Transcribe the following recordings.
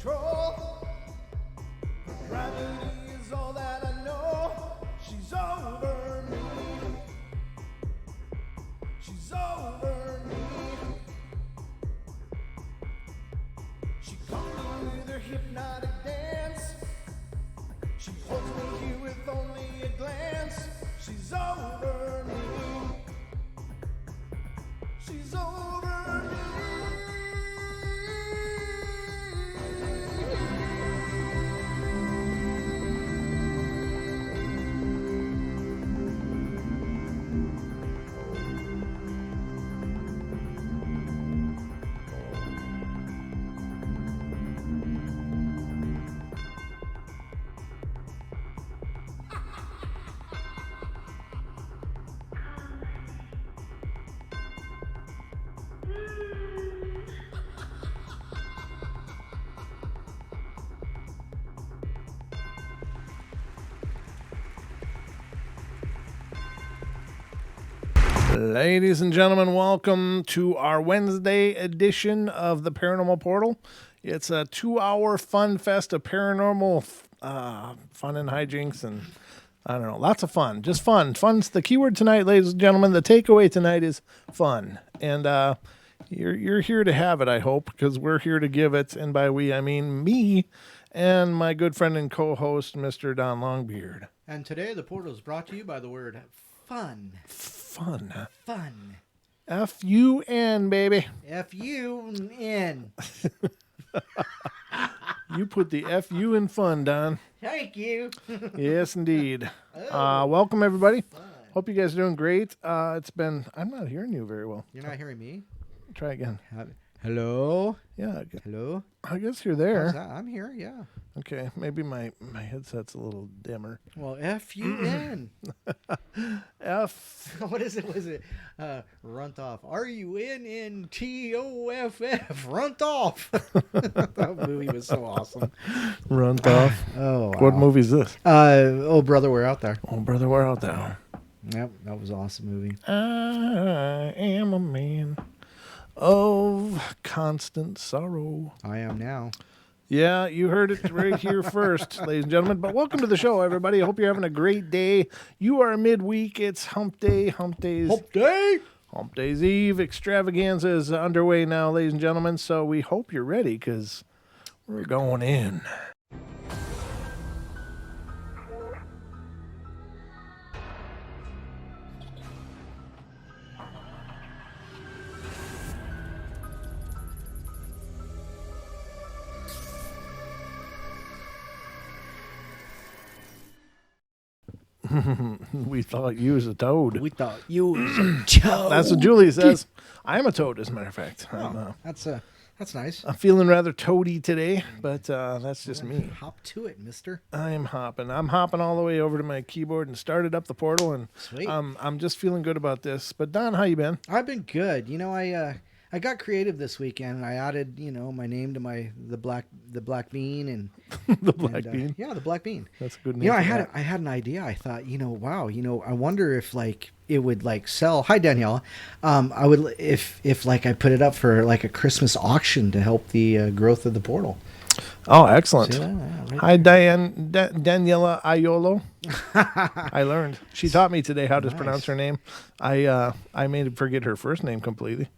control. Gravity is all that I know. She's over me. She's over me. She caught me with her hypnotic dance. She holds me here with only a glance. She's over me. She's over me. Ladies and gentlemen, welcome to our Wednesday edition of the Paranormal Portal. It's a 2-hour fun fest of paranormal fun and hijinks and I don't know, lots of fun. Just fun. Fun's the keyword tonight, ladies and gentlemen. The takeaway tonight is fun. And you're here to have it, I hope, because we're here to give it. And by we, I mean me and my good friend and co-host, Mr. Don Longbeard. And today the portal is brought to you by the word fun. Fun. Fun. F-U-N, baby. F-U-N. You put the F-U in fun, Don. Thank you. Yes, indeed. Oh. Welcome, everybody. Fun. Hope you guys are doing great. It's been... I'm not hearing you very well. You're not hearing me? Try again. Hello? Yeah. Hello? I guess you're How's there. that? I'm here, yeah. Okay. Maybe my headset's a little dimmer. Well, F-U-N. F. What is it? Was it runt off? R-U-N-N-T-O-F-F. Runt off. That movie was so awesome. Runt off. Oh, wow. What movie is this? Oh, Brother, We're Out There. Oh, brother, we're out there. Yep, that was an awesome movie. I am a man of constant sorrow. I am now. Yeah, you heard it right here first, ladies and gentlemen. But welcome to the show, everybody. I hope you're having a great day. You are midweek. It's hump day. Hump days. Hump day. Hump Days Eve extravaganza is underway now, ladies and gentlemen. So we hope you're ready because we're going in. We thought you was a toad. We thought you was a toad. That's what Julie says. I am a toad, as a matter of fact. Oh, that's nice. I'm feeling rather toady today, but that's just me. Hop to it, mister. I'm hopping all the way over to my keyboard and started up the portal, and Sweet. I'm just feeling good about this. But Don, how you been? I've been good. You know, I got creative this weekend, and I added, my name to the black bean and The black bean. Yeah, the black bean. That's a good name. I had an idea. I thought, wow, I wonder if it would sell. Hi, Daniela. I would if I put it up for a Christmas auction to help the growth of the portal. Oh, excellent. See that? Yeah, right Hi, Daniela Aiolo. I learned. She taught me today how to pronounce her name. I made her forget her first name completely.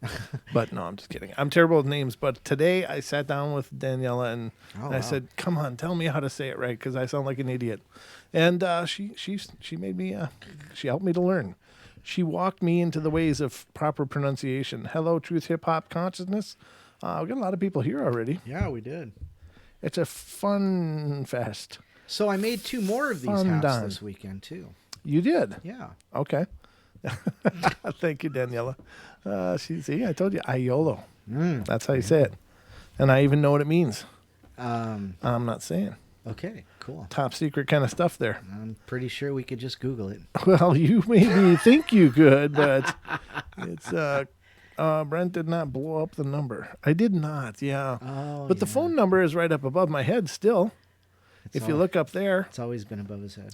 But no, I'm just kidding. I'm terrible with names. But today I sat down with Daniela and I said, "Come on, tell me how to say it right because I sound like an idiot." And she made me. She helped me to learn. She walked me into the ways of proper pronunciation. Hello, Truth Hip Hop Consciousness. We've got a lot of people here already. Yeah, we did. It's a fun fest. So I made 2 more of these hats this weekend too. You did? Yeah. Okay. Thank you, Daniela. I told you, Aiolo. That's how you say it. And I even know what it means. I'm not saying. Okay, cool. Top secret kind of stuff there. I'm pretty sure we could just Google it. Well, you maybe think you could, but it's Brent did not blow up the number. I did not, yeah. Oh, but the phone number is right up above my head still. If you look up there. It's always been above his head.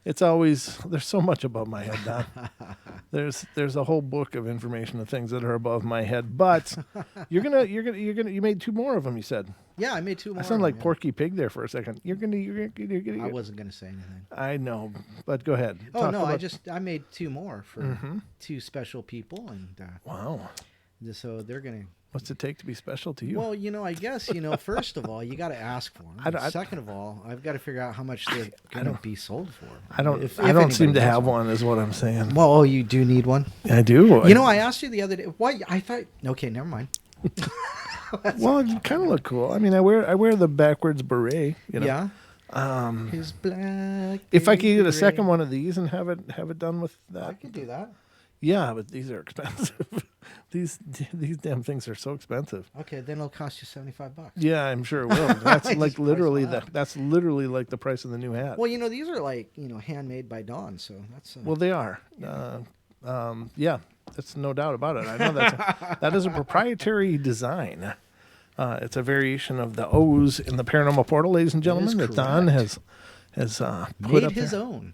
It's always there's so much above my head, Don. There's a whole book of information of things that are above my head. But you made 2 more of them. You said. Yeah, I made 2 more. I sound like yeah. Porky Pig there for a second. I wasn't gonna say anything. I know, but go ahead. Oh Talk no, about- I made 2 more for 2 special people, and Wow. so they're gonna. What's it take to be special to you? Well, I guess first of all, you got to ask for them. Second of all, I've got to figure out how much they're gonna be sold for. I don't. If I don't seem anybody to knows have one, is what I'm saying. Well, oh, you do need one. I do. I asked you the other day. Why? I thought. Okay, never mind. Well, you kind of look cool. I mean, I wear the backwards beret. Yeah. His black. If I could get a beret. second one of these and have it done with that. I could do that. Yeah, but these are expensive. these damn things are so expensive. Okay, then it'll cost you $75. Yeah, I'm sure it will. That's like Just literally price that's literally like the price of the new hat. Well, these are like handmade by Dawn, so that's. Well, they are. Yeah, that's no doubt about it. I know that is a proprietary design. It's a variation of the O's in the Paranormal Portal, ladies and gentlemen, that Don has put made up his there. own.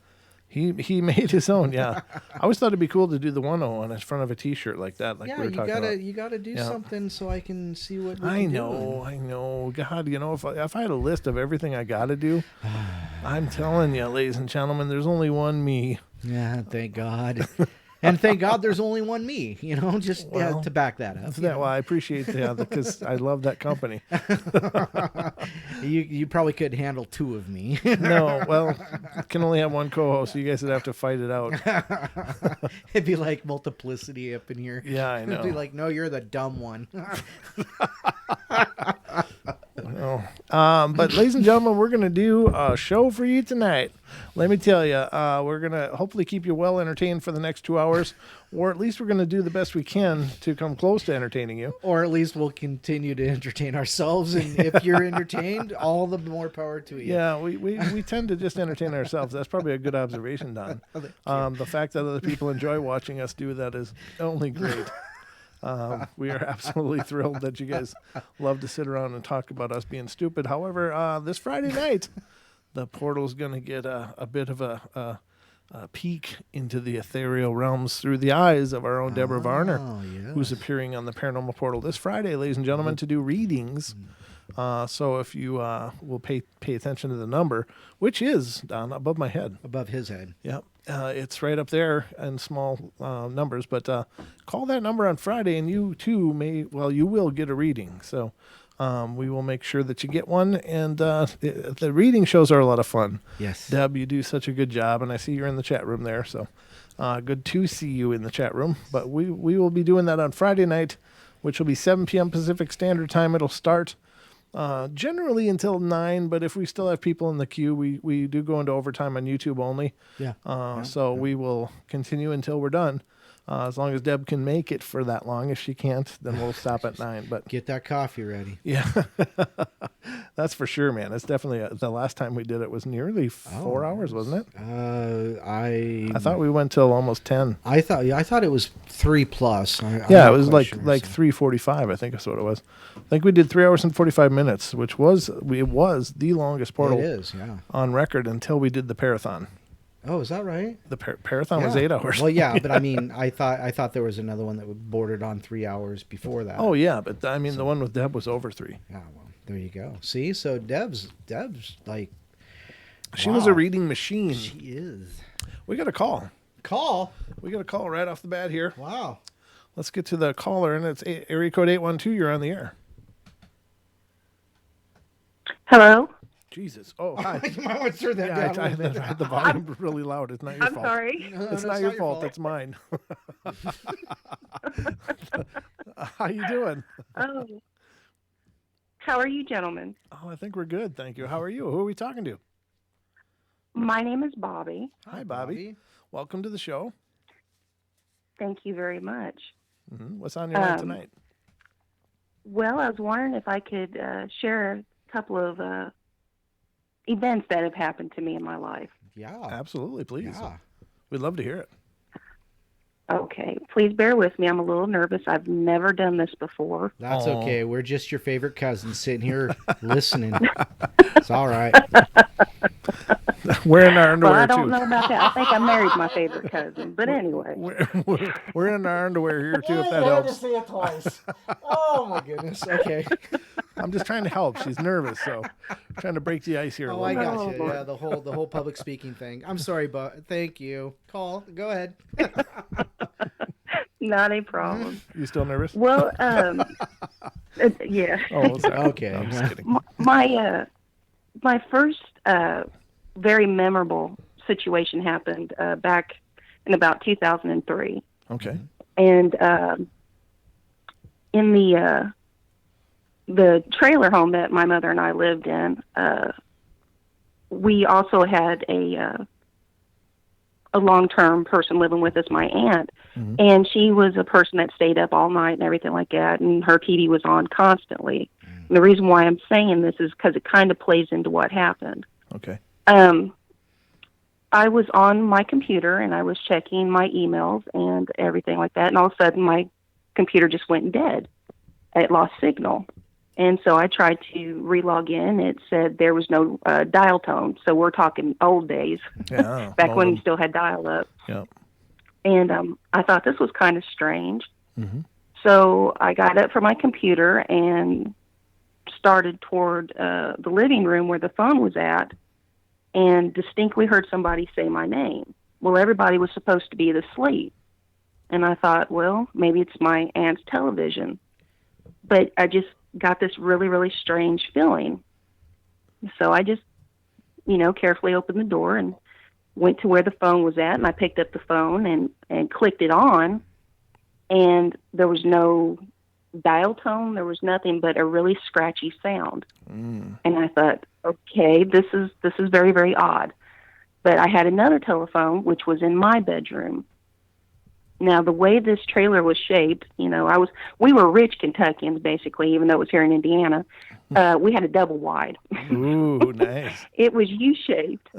He made his own. Yeah, I always thought it'd be cool to do the 1 O on the front of a T-shirt like that. Like Yeah, we were talking about. you gotta do Yeah. something so I can see what. We're I doing. know. God, if I had a list of everything I got to do, I'm telling you, ladies and gentlemen, there's only one me. Yeah, thank God. And thank God there's only one me, just Well, to back that up. Well, I appreciate that because I love that company. You probably could handle 2 of me. No, well, can only have one co-host. So you guys would have to fight it out. It'd be like multiplicity up in here. Yeah, I It'd be know. like, no, you're the dumb one. But ladies and gentlemen, we're going to do a show for you tonight. Let me tell you, we're going to hopefully keep you well entertained for the next 2 hours, or at least we're going to do the best we can to come close to entertaining you. Or at least we'll continue to entertain ourselves. And if you're entertained, all the more power to you. Yeah, we tend to just entertain ourselves. That's probably a good observation, Don. The fact that other people enjoy watching us do that is only great. We are absolutely thrilled that you guys love to sit around and talk about us being stupid. However, this Friday night, the portal's going to get a bit of a peek into the ethereal realms through the eyes of our own Deborah Varner, yes. who's appearing on the Paranormal Portal this Friday, ladies and gentlemen, to do readings. So if you will pay attention to the number, which is down above my head. Above his head. Yep. It's right up there in small numbers, but call that number on Friday and you too you will get a reading. So we will make sure that you get one. And the reading shows are a lot of fun. Yes. Deb, you do such a good job. And I see you're in the chat room there. So good to see you in the chat room. But we will be doing that on Friday night, which will be 7 p.m. Pacific Standard Time. It'll start generally until 9, but if we still have people in the queue, we do go into overtime on YouTube only. Yeah. We will continue until we're done. As long as Deb can make it for that long. If she can't, then we'll stop at 9. But Get that coffee ready. yeah, that's for sure, man. It's definitely the last time we did it was nearly 4 hours, wasn't it? I thought we went till almost 10. I thought it was 3+. I'm Yeah, not it was quite like sure, like so. 3:45. I think that's what it was. I think we did 3 hours and 45 minutes, which was the longest portal It is, yeah. on record until we did the parathon. Oh, is that right? The parathon was Yeah. 8 hours. Well, yeah, but I mean, I thought there was another one that bordered on 3 hours before that. Oh yeah, but I mean the one with Deb was over 3. Yeah, well, there you go. See, so Deb's like, She was a wow. reading machine. She is. We got a call. Call. We got a call right off the bat here. Wow. Let's get to the caller, and it's area code 812. You're on the air. Hello? Jesus. Oh, hi. You might want to turn that Yeah, down a little bit. I had the volume really loud. It's not your I'm fault. sorry. No, It's no, not your fault. It's mine. How you doing? Oh. How are you, gentlemen? Oh, I think we're good. Thank you. How are you? Who are we talking to? My name is Bobby. Hi, Bobby. Welcome to the show. Thank you very much. What's on your mind tonight? Well, I was wondering if I could share a couple of events that have happened to me in my life. Yeah. Absolutely, please. Yeah. We'd love to hear it. Okay, please bear with me. I'm a little nervous. I've never done this before. That's Aw. okay. We're just your favorite cousins sitting here listening. It's all right. We're in our Well, underwear I don't too. know about that. I think I married my favorite cousin. But anyway, We're in our underwear here too, if that you had to helps. say it twice. Oh my goodness. Okay. I'm just trying to help. She's nervous, so trying to break the ice here a Oh, little I bit. got you. Oh, Yeah, the whole public speaking thing. I'm sorry, but thank you. Call. Go ahead. not a problem. You still nervous? Well, yeah. Oh, sorry. Okay. I'm just kidding. My first very memorable situation happened back in about 2003, Okay. and in the trailer home that my mother and I lived in, we also had a long-term person living with us, my aunt, and she was a person that stayed up all night and everything like that, and her TV was on constantly. And the reason why I'm saying this is because it kind of plays into what happened. Okay. I was on my computer and I was checking my emails and everything like that, and all of a sudden my computer just went dead. It lost signal. And so I tried to relog in. It said there was no dial tone. So we're talking old days, Yeah. back when you modem. still had dial up. Yeah. And I thought this was kind of strange. Mm-hmm. So I got up from my computer and started toward the living room where the phone was at, and distinctly heard somebody say my name. Well, everybody was supposed to be asleep. And I thought, well, maybe it's my aunt's television. But I just got this really, really strange feeling. So I just, carefully opened the door and went to where the phone was at, and I picked up the phone and clicked it on, and there was no dial tone. There was nothing but a really scratchy sound. And I thought, okay, this is very, very odd. But I had another telephone, which was in my bedroom. Now, the way this trailer was shaped, we were rich Kentuckians, basically, even though it was here in Indiana. We had a double wide. Ooh, nice. It was U-shaped.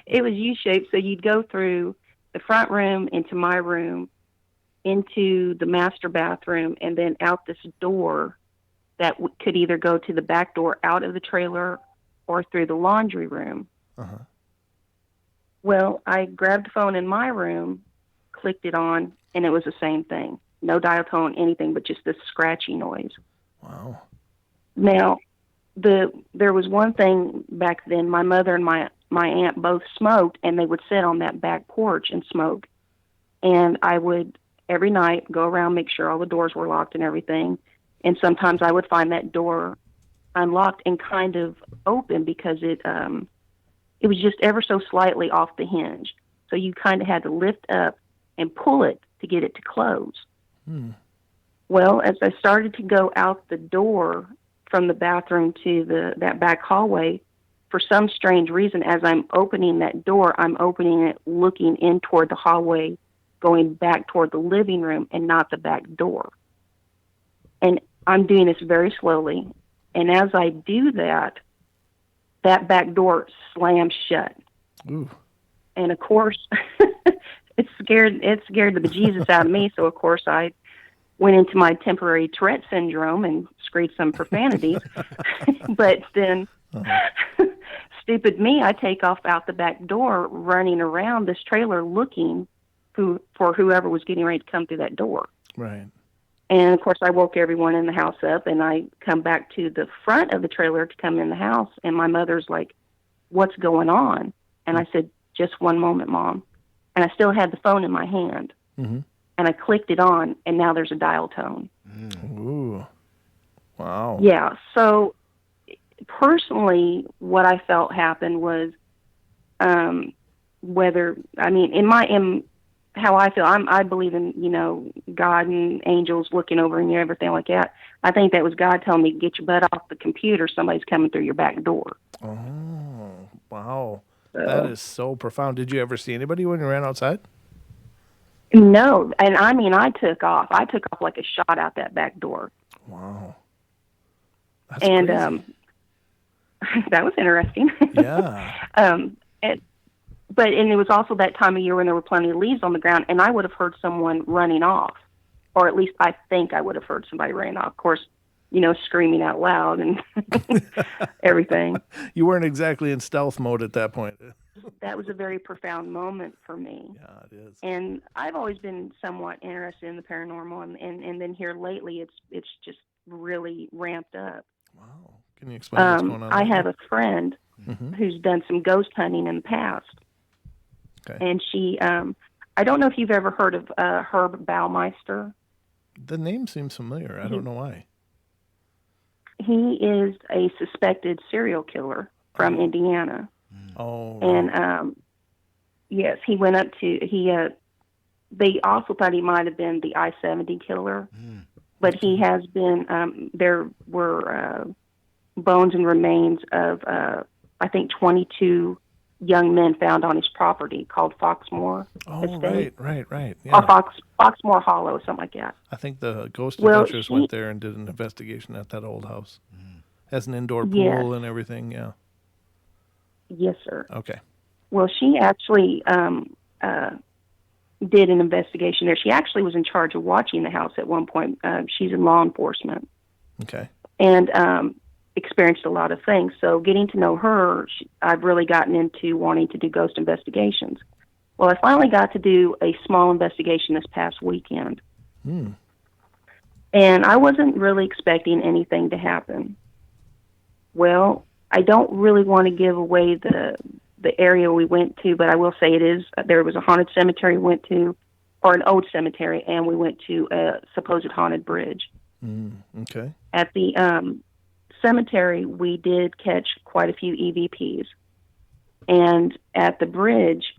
It was U-shaped, so you'd go through the front room, into my room, into the master bathroom, and then out this door that could either go to the back door out of the trailer or through the laundry room. Uh-huh. Well, I grabbed the phone in my room, clicked it on, and it was the same thing. No dial tone, anything, but just this scratchy noise. Wow. Now, there was one thing back then. My mother and my aunt both smoked, and they would sit on that back porch and smoke. And I would, every night, go around, make sure all the doors were locked and everything. And sometimes I would find that door unlocked and kind of open because it was just ever so slightly off the hinge. So you kind of had to lift up and pull it to get it to close. Well, as I started to go out the door from the bathroom to that back hallway, for some strange reason, as I'm opening that door, I'm opening it looking in toward the hallway, going back toward the living room and not the back door. And I'm doing this very slowly. And as I do that, that back door slams shut. Ooh. And of course, it scared the bejesus out of me. So of course I went into my temporary Tourette syndrome and screeched some profanities. But then, stupid me, I take off out the back door, running around this trailer looking for whoever was getting ready to come through that door. Right. And of course, I woke everyone in the house up, and I come back to the front of the trailer to come in the house, and my mother's like, "What's going on?" And I said, "Just one moment, Mom." And I still had the phone in my hand, and I clicked it on, and now there's a dial tone. Ooh. Wow. Yeah. So personally, what I felt happened was, in how I feel, I believe in, God and angels looking over and everything like that. I think that was God telling me, get your butt off the computer. Somebody's coming through your back door. Oh, wow. So, That is so profound. Did you ever see anybody when you ran outside? no. And I took off. I took off like a shot out that back door. Wow. That's And, crazy. that was interesting. Yeah. And and it was also that time of year when there were plenty of leaves on the ground, and I would have heard someone running off, or at least I think I would have heard somebody running off. Of course, screaming out loud and everything. You weren't exactly in stealth mode at that point. That was a very profound moment for me. Yeah, it is. And I've always been somewhat interested in the paranormal, and then here lately, it's just really ramped up. Wow. Can you explain what's going on? I have a friend who's done some ghost hunting in the past. Okay. And she, I don't know if you've ever heard of Herb Baumeister. The name seems familiar. I don't know why. He is a suspected serial killer from Indiana. Oh. And yes, he went up to they also thought he might have been the I-70 killer, but he has been. There were bones and remains of I think 22 young men found on his property called Foxmore Estate. Right. Yeah. Or Foxmore Hollow, something like that. I think the Ghost Adventures went there and did an investigation at that old house. Has an indoor pool and everything. Yeah. Yes, sir. Okay. Well, she actually did an investigation there. She actually was in charge of watching the house at one point. She's in law enforcement. Okay. And experienced a lot of things. So getting to know her, I've really gotten into wanting to do ghost investigations. Well, I finally got to do a small investigation this past weekend. And I wasn't really expecting anything to happen. Well, I don't really want to give away the area we went to, but I will say there was a haunted cemetery we went to, or an old cemetery, and we went to a supposed haunted bridge. Okay. At the cemetery, we did catch quite a few EVPs, and at the bridge,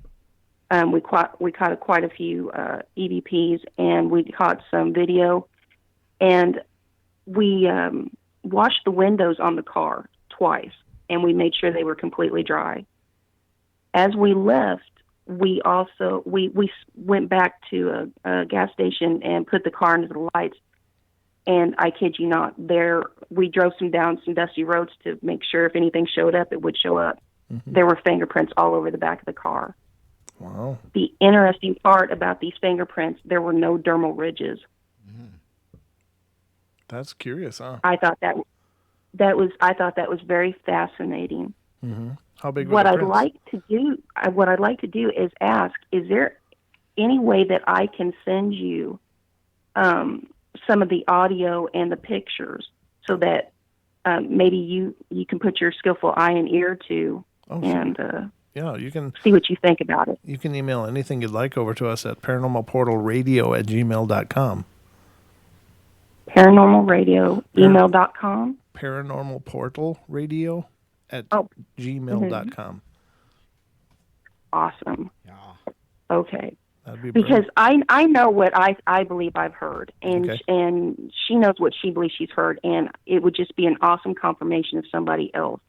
we caught quite a few EVPs, and we caught some video, and we washed the windows on the car twice, and we made sure they were completely dry. As we left, we also we went back to a gas station and put the car into the lights. And I kid you not, we drove down some dusty roads to make sure if anything showed up, it would show up. There were fingerprints all over the back of the car. Wow. The interesting part about these fingerprints, there were no dermal ridges. That's curious, huh? I thought that was very fascinating. How big were What the I'd prints? like to do is ask: is there any way that I can send you some of the audio and the pictures so that maybe you can put your skillful eye and ear to and yeah, you can see what you think about it. You can email anything you'd like over to us at paranormalportalradio@gmail.com. Paranormalradio email.com. Paranormalportalradio@gmail.com. Awesome. Yeah. Okay. That'd be Because brilliant. I know what I believe I've heard, and Okay. and she knows what she believes she's heard, and it would just be an awesome confirmation if somebody else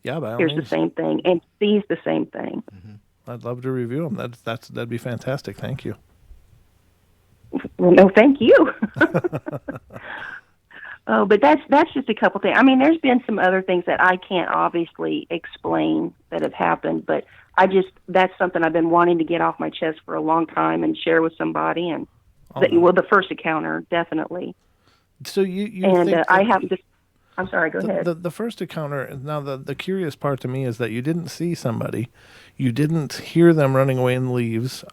Yeah, by all hears the means. same thing and sees the same thing. I'd love to review them. That'd be fantastic. Thank you. Well, no, thank you. Oh, but that's just a couple things. I mean, there's been some other things that I can't obviously explain that have happened, but that's something I've been wanting to get off my chest for a long time and share with somebody. And the first encounter, definitely. So you and think I that happen to. I'm sorry. Go ahead. the first encounter. Now the curious part to me is that you didn't see somebody, you didn't hear them running away in the leaves.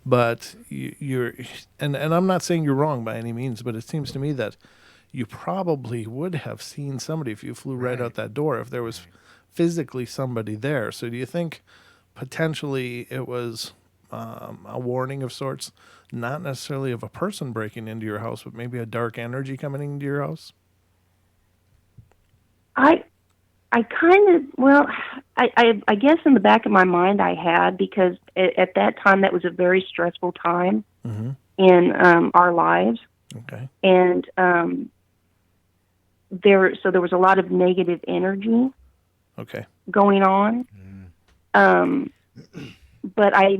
But you're and I'm not saying you're wrong by any means, but it seems to me that you probably would have seen somebody if you flew right out that door if there was physically somebody there. So do you think potentially it was a warning of sorts, not necessarily of a person breaking into your house, but maybe a dark energy coming into your house? I kind of, well, I guess in the back of my mind I had, because at that time that was a very stressful time in our lives. Okay. And there was a lot of negative energy going on. But I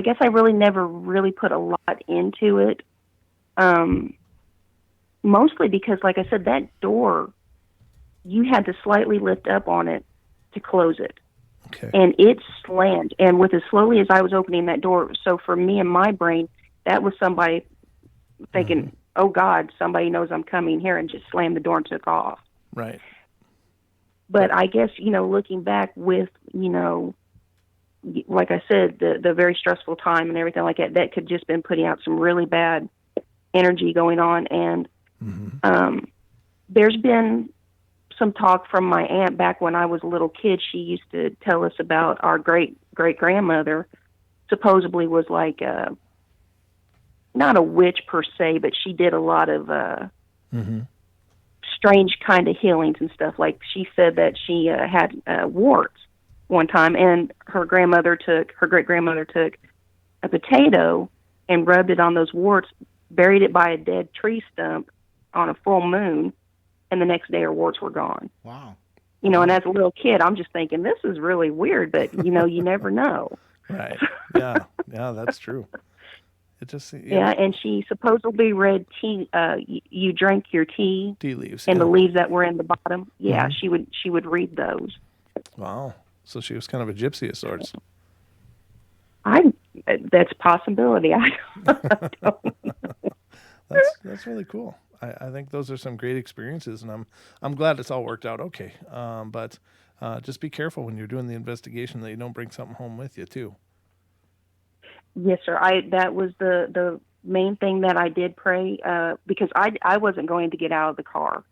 guess I really never really put a lot into it. Mostly because, like I said, that door, you had to slightly lift up on it to close it. Okay. and it slammed. And with as slowly as I was opening that door, so for me and my brain, that was somebody thinking, "Oh God, somebody knows I'm coming here," and just slammed the door and took off. Right. But I guess, looking back with, like I said, the very stressful time and everything like that, that could just been putting out some really bad energy going on. And there's been some talk from my aunt back when I was a little kid. She used to tell us about our great-great-grandmother supposedly was like not a witch per se, but she did a lot of strange kind of healings and stuff. Like she said that she had warts one time, and her great-grandmother took a potato and rubbed it on those warts, buried it by a dead tree stump on a full moon, and the next day her warts were gone. Wow. And as a little kid, I'm just thinking, this is really weird, but, you never know. Right. Yeah. Yeah, that's true. It just, Yeah, and she supposedly read tea. You drank your tea leaves. and the leaves that were in the bottom. Yeah, she would read those. Wow. So she was kind of a gypsy of sorts. That's a possibility. I don't know. That's really cool. I think those are some great experiences, and I'm glad it's all worked out okay. But just be careful when you're doing the investigation that you don't bring something home with you too. Yes, sir. That was the main thing that I did pray, because I wasn't going to get out of the car.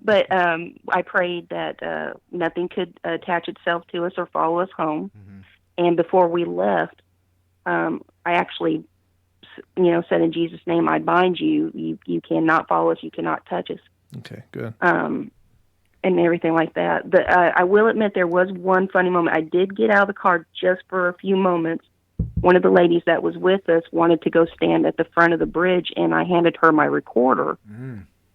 But I prayed that nothing could attach itself to us or follow us home. And before we left, I actually, said, "In Jesus' name, I bind you. You cannot follow us. You cannot touch us." Okay, good. And everything like that. But I will admit there was one funny moment. I did get out of the car just for a few moments. One of the ladies that was with us wanted to go stand at the front of the bridge, and I handed her my recorder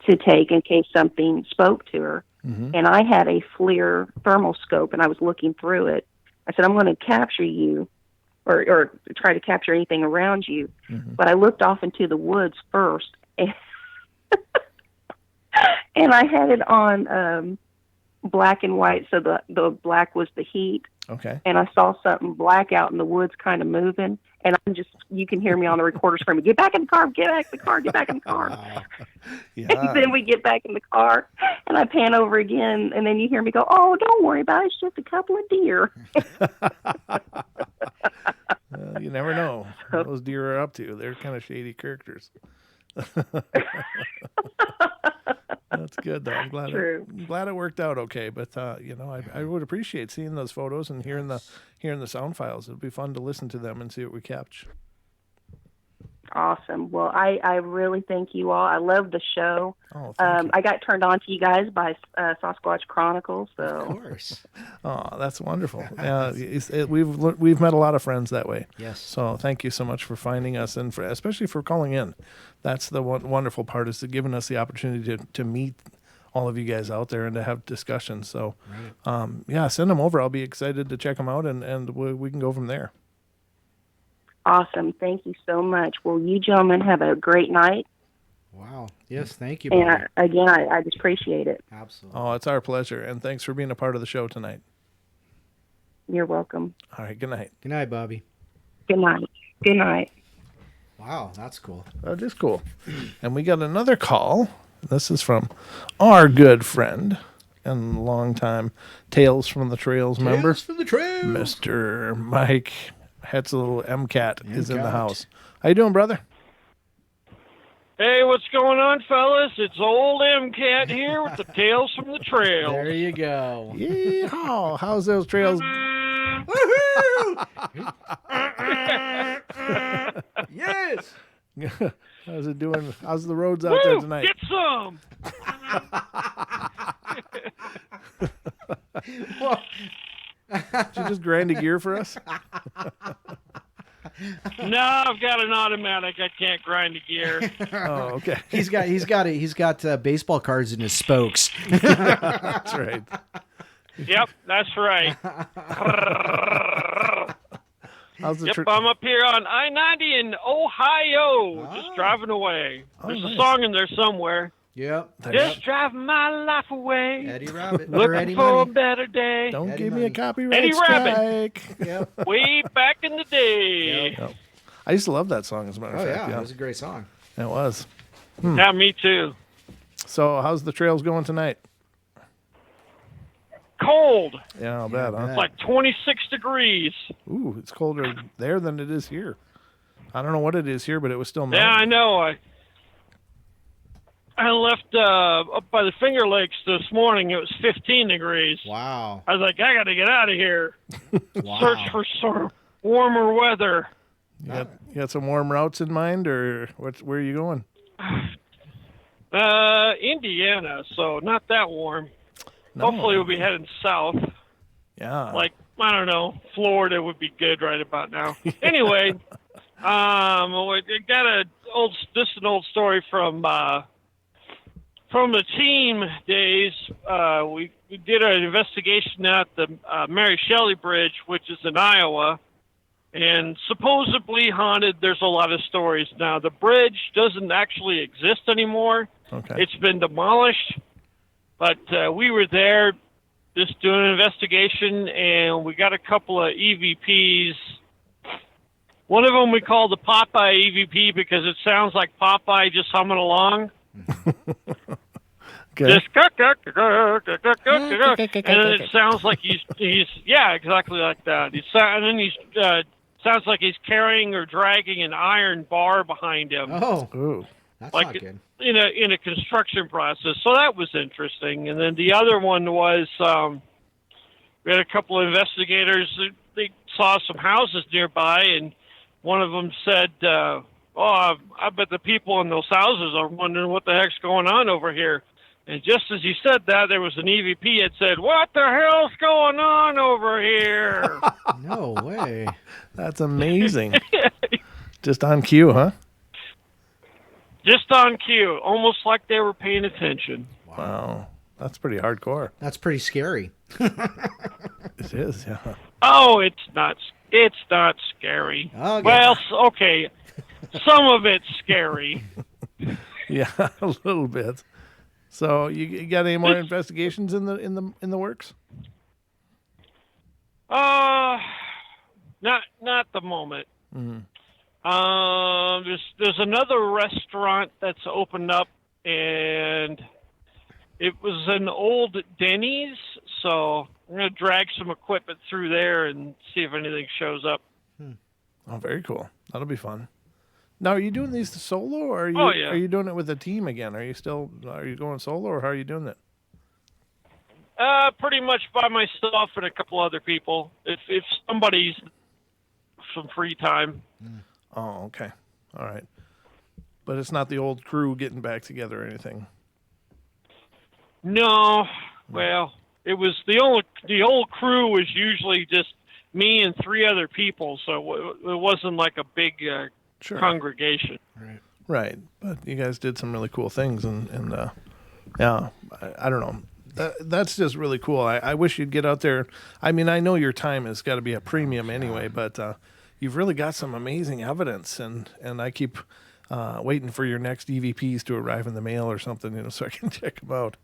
to take in case something spoke to her. And I had a FLIR thermal scope, and I was looking through it. I said, "I'm going to capture you or try to capture anything around you." But I looked off into the woods first, and, and I had it on black and white, so the black was the heat. Okay. And I saw something black out in the woods kind of moving, and you can hear me on the recorder screaming, "Get back in the car, get back in the car, get back in the car." Yeah. And then we get back in the car, and I pan over again, and then you hear me go, "Oh, don't worry about it, it's just a couple of deer." You never know what those deer are up to. They're kind of shady characters. That's good, though. I'm glad it worked out okay. But I would appreciate seeing those photos and hearing the sound files. It'd be fun to listen to them and see what we catch. Awesome. Well, I really thank you all. I love the show. Oh, thank you. I got turned on to you guys by Sasquatch Chronicles. So. Of course. Oh, that's wonderful. We've met a lot of friends that way. Yes. So thank you so much for finding us, and especially for calling in. That's the wonderful part, is giving us the opportunity to meet all of you guys out there and to have discussions. So, send them over. I'll be excited to check them out, and we can go from there. Awesome. Thank you so much. Well, you gentlemen have a great night. Wow. Yes, thank you, Bobby. And I just appreciate it. Absolutely. Oh, it's our pleasure, and thanks for being a part of the show tonight. You're welcome. All right, good night. Good night, Bobby. Good night. Good night. Wow, that's cool. That is cool. And we got another call. This is from our good friend and longtime Tales from the Trails member, Tales from the Trails. Mr. Mike Hetzel MCAT is in the MCAT. house. How you doing, brother? Hey, what's going on, fellas? It's old MCAT here with the Tales from the Trail. There you go. Yeehaw! How's those trails? Yes. How's it doing? How's the roads out there tonight? Get some! Did you just grind a gear for us? No, I've got an automatic. I can't grind a gear. Oh, okay. He's got baseball cards in his spokes. That's right. Yep, that's right. How's the I'm up here on I-90 in Ohio, just driving away. There's nice. a song in there somewhere. Yep. Just driving my life away. Eddie Rabbit. Or Looking Eddie for a Money. better day. Don't Eddie give me a Money. copyright Eddie Rabbit. strike. Yep. Way back in the day. Yep. I used to love that song, as a matter of Oh, fact. yeah. It was a great song. It was. Yeah, me too. So, how's the trails going tonight? Cold. Yeah, I'll bet, huh? It's like 26 degrees. Ooh, it's colder there than it is here. I don't know what it is here, but it was still melting. Yeah, I know. I left up by the Finger Lakes this morning. It was 15 degrees. Wow. I was like, I got to get out of here. Wow. Search for some warmer weather. You got some warm routes in mind, or where are you going? Indiana, so not that warm. No. Hopefully we'll be heading south. Yeah. Like, I don't know, Florida would be good right about now. Anyway, I got this is an old story from the team days. We did an investigation at the Mary Shelley Bridge, which is in Iowa, and supposedly haunted. There's a lot of stories now. The bridge doesn't actually exist anymore. Okay. It's been demolished, but we were there just doing an investigation, and we got a couple of EVPs. One of them we called the Popeye EVP because it sounds like Popeye just humming along. Okay. Just and then it sounds like he's yeah, exactly like that. And then he's sounds like he's carrying or dragging an iron bar behind him. Oh, Ooh. that's Like not good. in a construction process. So that was interesting. And then the other one was we had a couple of investigators. They saw some houses nearby, and one of them said, "Oh, I bet the people in those houses are wondering what the heck's going on over here." And just as he said that, there was an EVP that said, "What the hell's going on over here?" No way. That's amazing. Just on cue, huh? Just on cue, almost like they were paying attention. Wow. That's pretty hardcore. That's pretty scary. It is, yeah. Oh, it's not scary. Okay. Well, okay, some of it's scary. Yeah, a little bit. So you got any more investigations in the works? Not at the moment. Mm-hmm. There's another restaurant that's opened up, and it was an old Denny's, so I'm gonna drag some equipment through there and see if anything shows up. Oh, very cool. That'll be fun. Now, are you doing these solo, or are you doing it with a team again? Are you going solo, or how are you doing it? Pretty much by myself and a couple other people. If somebody's some free time. Oh, okay. All right. But it's not the old crew getting back together or anything. No. Well, it was the old crew was usually just me and three other people, so it wasn't like a big Sure. congregation. Right. But you guys did some really cool things, and yeah, I don't know. That's just really cool. I wish you'd get out there. I mean, I know your time has got to be a premium anyway, but you've really got some amazing evidence, and I keep waiting for your next EVPs to arrive in the mail or something, so I can check them out.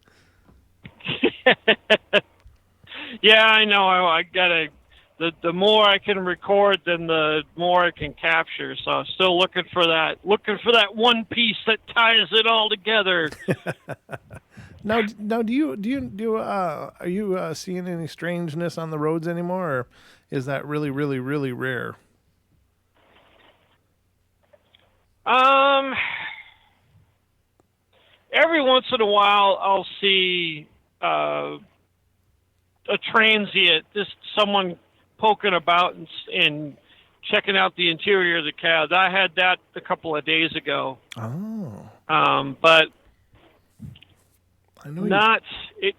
Yeah, I know. I gotta. The more I can record, then the more I can capture. So I'm still looking for that one piece that ties it all together. Now, do you are you seeing any strangeness on the roads anymore, or is that really, really, really rare? Every once in a while, I'll see a transient, just someone poking about and checking out the interior of the cab. I had that a couple of days ago. Oh. But I know not it.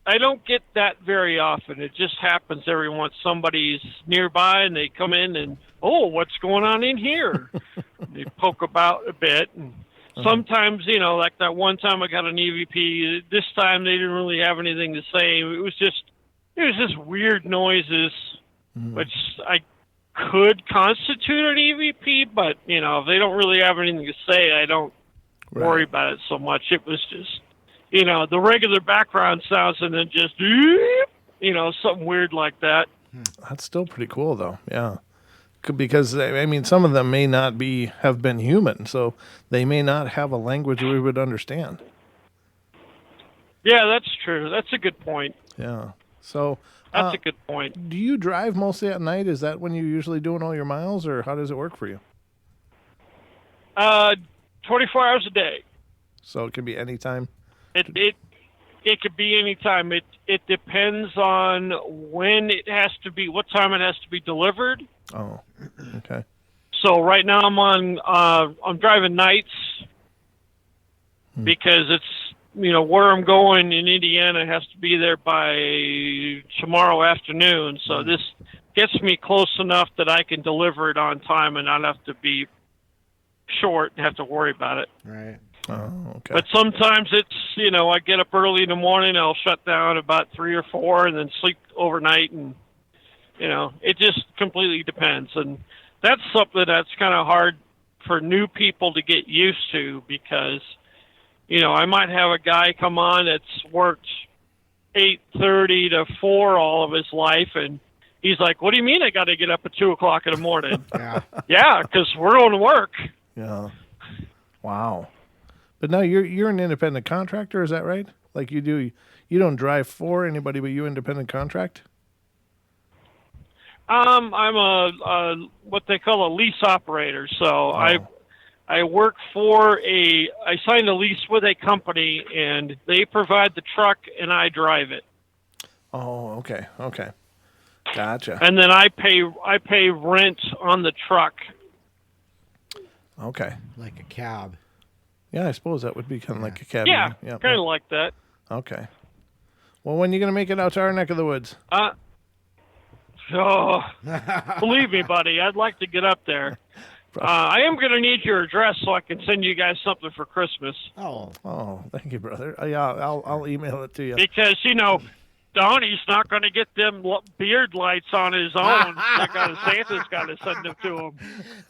I don't get that very often. It just happens every once somebody's nearby and they come in and, oh, what's going on in here? They poke about a bit. And sometimes, like that one time I got an EVP. This time they didn't really have anything to say. It was just weird noises, which I could constitute an EVP, but if they don't really have anything to say, I don't worry about it so much. It was just, the regular background sounds and then just, something weird like that. That's still pretty cool, though. Yeah. Because, I mean, some of them may not have been human, so they may not have a language we would understand. Yeah, that's true. That's a good point. Yeah. So that's a good point. Do you drive mostly at night? Is that when you're usually doing all your miles, or how does it work for you? 24 hours a day. So it can be any time? It could be any time. It depends on when it has to be, what time it has to be delivered. Oh, okay. So right now I'm driving nights because it's, where I'm going in Indiana has to be there by tomorrow afternoon. So this gets me close enough that I can deliver it on time and not have to be short and have to worry about it. Right. Oh, okay. But sometimes it's, I get up early in the morning, I'll shut down about 3 or 4 and then sleep overnight. And, it just completely depends. And that's something that's kind of hard for new people to get used to because, I might have a guy come on that's worked 8:30 to 4 all of his life. And he's like, what do you mean I got to get up at 2 o'clock in the morning? Yeah, because we're going to work. Yeah. Wow. But now you're an independent contractor, is that right? Like you don't drive for anybody, but you independent contract? I'm a what they call a lease operator. So I work for I signed a lease with a company, and they provide the truck, and I drive it. Oh, okay, gotcha. And then I pay rent on the truck. Okay, like a cab. Yeah, I suppose that would be kind of like a cab. Yeah, kind of like that. Okay. Well, when are you going to make it out to our neck of the woods? Believe me, buddy, I'd like to get up there. I am going to need your address so I can send you guys something for Christmas. Oh, thank you, brother. Yeah, I'll email it to you. Because, Donnie's not going to get them beard lights on his own. Santa's got to send them to him.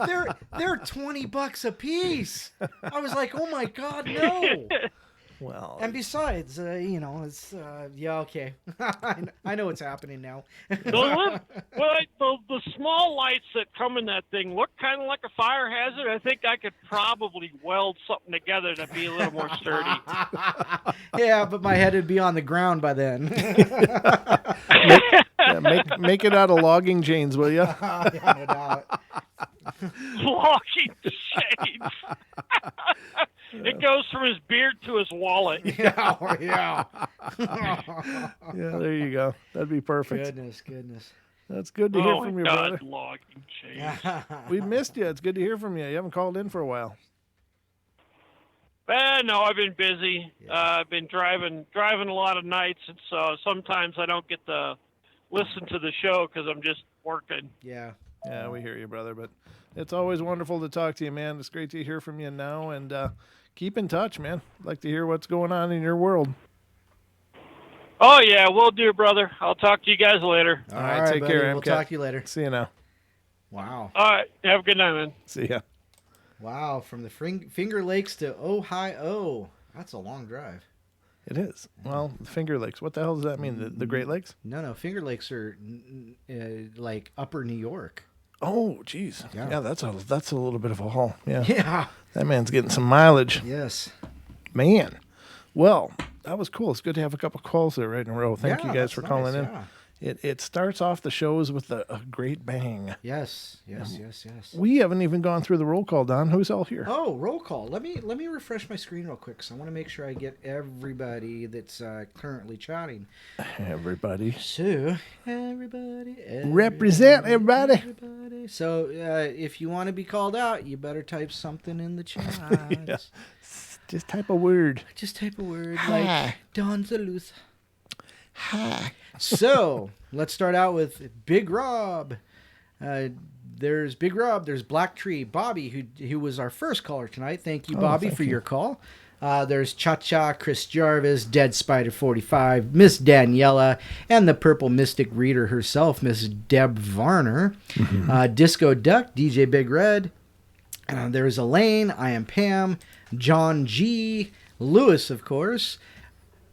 They're $20 a piece. I was like, oh my God, no. Well, and besides, it's okay. I know what's happening now. The small lights that come in that thing look kind of like a fire hazard. I think I could probably weld something together to be a little more sturdy. Yeah, but my head would be on the ground by then. Make it out of logging chains, will you? Yeah, no doubt. Logging chains. It goes from his beard to his wallet. Yeah. Yeah, there you go. That'd be perfect. Goodness. That's good to hear from you, God, brother. Logging chains. We missed you. It's good to hear from you. You haven't called in for a while. No, I've been busy. I've been driving a lot of nights, and so sometimes I don't get to listen to the show because I'm just working. Yeah. Yeah, we hear you, brother. But it's always wonderful to talk to you, man. It's great to hear from you now, and keep in touch, man. I'd like to hear what's going on in your world. Oh, yeah, will do, brother. I'll talk to you guys later. All right, take care, We'll talk to you later. See you now. Wow. All right, have a good night, man. See ya. Wow, from the Finger Lakes to Ohio. That's a long drive. It is. Well, Finger Lakes. What the hell does that mean? The Great Lakes? No. Finger Lakes are like upper New York. Oh, geez. Yeah. That's a little bit of a haul. Yeah. Yeah. That man's getting some mileage. Yes. Man. Well, that was cool. It's good to have a couple calls there right in a row. Thank you guys for calling in. Yeah. It starts off the shows with a great bang. Yes. We haven't even gone through the roll call, Don. Who's all here? Oh, roll call. Let me refresh my screen real quick because I want to make sure I get everybody that's currently chatting. Everybody. So, everybody. Represent everybody. So, if you want to be called out, you better type something in the chat. Yeah. Just type a word. Just type a word Hi. like Don Zaluth. Hi. So, let's start out with Big Rob. There's Big Rob. There's Black Tree. Bobby, who was our first caller tonight. Thank you, Bobby, for your call. There's Cha-Cha, Chris Jarvis, Dead Spider 45, Miss Daniela, and the Purple Mystic Reader herself, Miss Deb Varner. Disco Duck, DJ Big Red, There's Elaine. I am Pam. John G. Lewis, of course.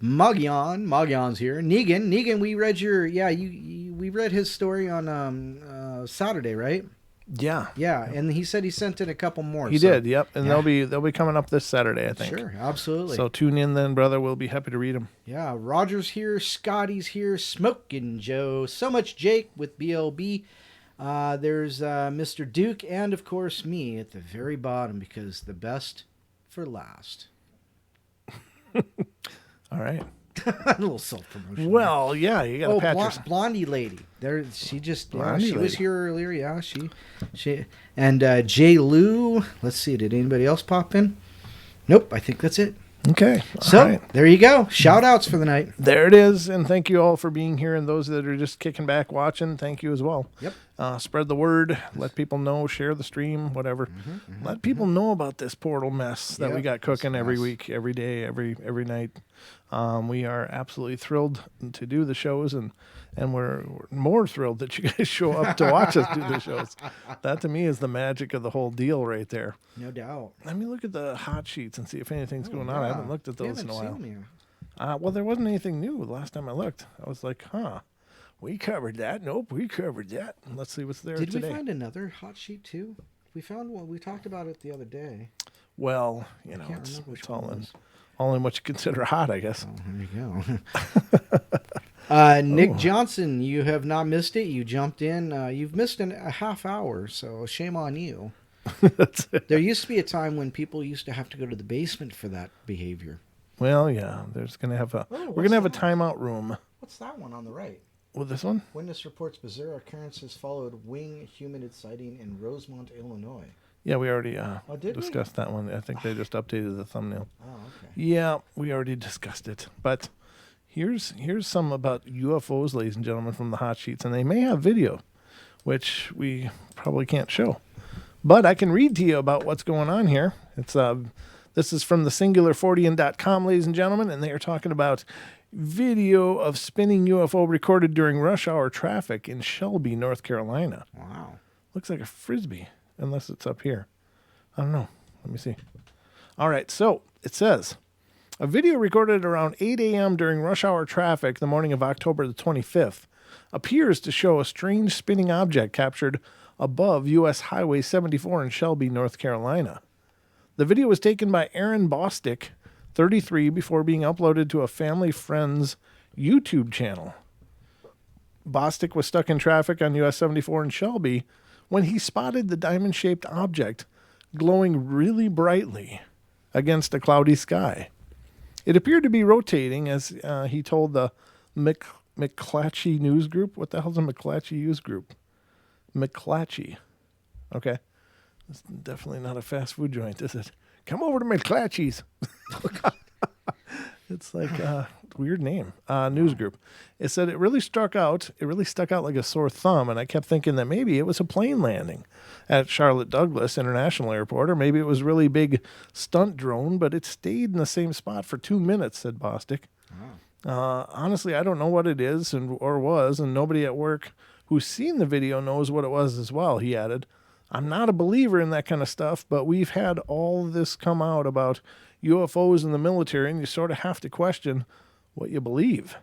Magyar's here. Negan, we read we read his story on Saturday, right? Yeah. Yeah, and he said he sent in a couple more. He did, yep. And they'll be coming up this Saturday, I think. Sure, absolutely. So tune in then, brother. We'll be happy to read them. Yeah, Roger's here, Scotty's here, Smokin' Joe, so much Jake with BLB. There's Mr. Duke, and of course me at the very bottom, because the best for last. All right. A little self-promotion. Well, yeah, you got to pat yourself. Blondie lady. There, she just Blondie she was lady. here earlier. Yeah, she and J. Lou. Let's see. Did anybody else pop in? Nope. I think that's it. Okay. So All right. there you go. Shout outs for the night. There it is. And thank you all for being here. And those that are just kicking back watching, thank you as well. Yep. Spread the word. Let people know. Share the stream. Whatever. Let people know about this portal mess that we got cooking every week, every day, every night. We are absolutely thrilled to do the shows, and we're more thrilled that you guys show up to watch us do the shows. That to me is the magic of the whole deal right there. No doubt. Let me look at the hot sheets and see if anything's going on. I haven't looked at those in a while. Seen Well, there wasn't anything new the last time I looked. I was like, we covered that. Nope, we covered that. Let's see what's there Did today. we find another hot sheet too? We found one. We talked about it the other day. Well, can't it's remember which it's one it was. all in what you consider hot, I guess. Oh, there you go. Nick Johnson, you have not missed it. You jumped in. You've missed a half hour, so shame on you. That's it. There used to be a time when people used to have to go to the basement for that behavior. Well, yeah, there's gonna have we're what's gonna have a that? timeout room. What's that one on the right? Well, this one? Witness reports bizarre occurrences followed wing humanid sighting in Rosemont, Illinois. Yeah, we already did we? discussed that one. I think they just updated the thumbnail. Oh, okay. Yeah, we already discussed it. But here's some about UFOs, ladies and gentlemen, from the hot sheets, and they may have video, which we probably can't show. But I can read to you about what's going on here. It's this is from the singular40.com, ladies and gentlemen, and they are talking about video of spinning UFO recorded during rush hour traffic in Shelby, North Carolina. Wow. Looks like a frisbee, unless it's up here. I don't know. Let me see. All right, so it says, a video recorded around 8 a.m. during rush hour traffic the morning of October the 25th appears to show a strange spinning object captured above U.S. Highway 74 in Shelby, North Carolina. The video was taken by Aaron Bostick, 33, before being uploaded to a family friend's YouTube channel. Bostick was stuck in traffic on US 74 in Shelby when he spotted the diamond-shaped object glowing really brightly against a cloudy sky. It appeared to be rotating, as he told the McClatchy News Group. What the hell's a McClatchy News Group? McClatchy. Okay. It's definitely not a fast food joint, is it? Come over to McClatchy's. It's like a weird name. News group. It said it really stuck out like a sore thumb, and I kept thinking that maybe it was a plane landing at Charlotte Douglas International Airport, or maybe it was a really big stunt drone, but it stayed in the same spot for 2 minutes, said Bostick. Honestly, I don't know what it is or was, and nobody at work who's seen the video knows what it was as well, he added. I'm not a believer in that kind of stuff, but we've had all this come out about UFOs in the military, and you sort of have to question what you believe.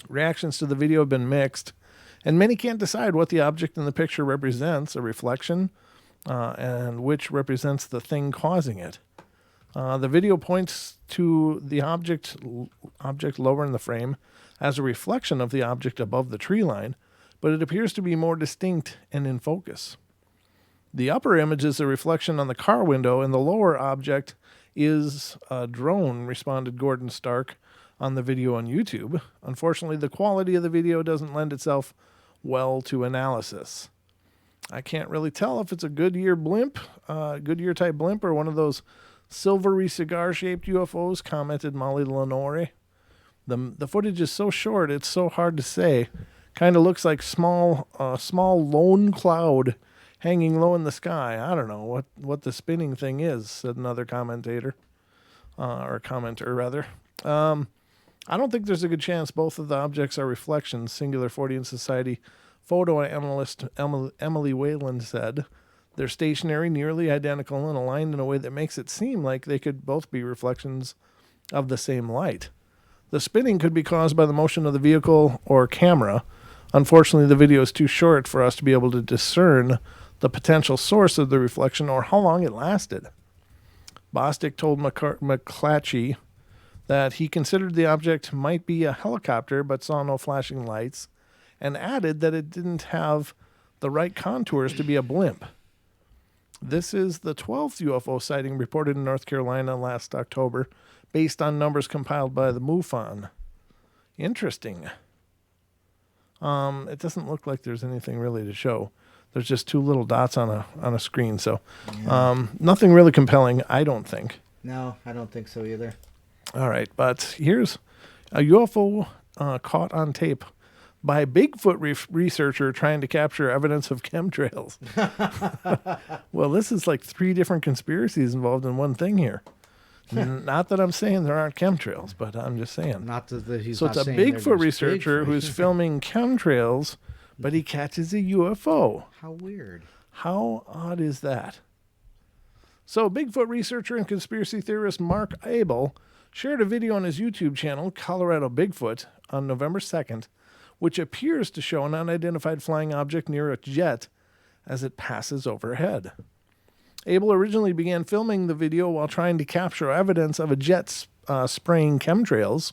Reactions to the video have been mixed, and many can't decide what the object in the picture represents, a reflection, and which represents the thing causing it. The video points to the object lower in the frame as a reflection of the object above the tree line, but it appears to be more distinct and in focus. The upper image is a reflection on the car window, and the lower object is a drone, responded Gordon Stark on the video on YouTube. Unfortunately, the quality of the video doesn't lend itself well to analysis. I can't really tell if it's a Goodyear type blimp, or one of those silvery cigar-shaped UFOs, commented Molly Lenore. The footage is so short, it's so hard to say. Kind of looks like small lone cloud hanging low in the sky. I don't know what the spinning thing is, said another commentator, or commenter rather. I don't think there's a good chance both of the objects are reflections, Singular 40 Society photo analyst Emily Wayland said. They're stationary, nearly identical, and aligned in a way that makes it seem like they could both be reflections of the same light. The spinning could be caused by the motion of the vehicle or camera. Unfortunately, the video is too short for us to be able to discern the potential source of the reflection or how long it lasted. Bostic told McClatchy that he considered the object might be a helicopter but saw no flashing lights, and added that it didn't have the right contours to be a blimp. This is the 12th UFO sighting reported in North Carolina last October, based on numbers compiled by the MUFON. Interesting. It doesn't look like there's anything really to show. There's just two little dots on a screen, so nothing really compelling, I don't think. No, I don't think so either. All right, but here's a UFO caught on tape by a Bigfoot researcher trying to capture evidence of chemtrails. Well, this is like 3 different conspiracies involved in one thing here. Not that I'm saying there aren't chemtrails, but I'm just saying. Not that he's So not it's a saying they're Bigfoot just researcher Bigfoot. who's filming chemtrails, but he catches a UFO. How weird. How odd is that? So Bigfoot researcher and conspiracy theorist Mark Abel shared a video on his YouTube channel, Colorado Bigfoot, on November 2nd, which appears to show an unidentified flying object near a jet as it passes overhead. Abel originally began filming the video while trying to capture evidence of a jet spraying chemtrails,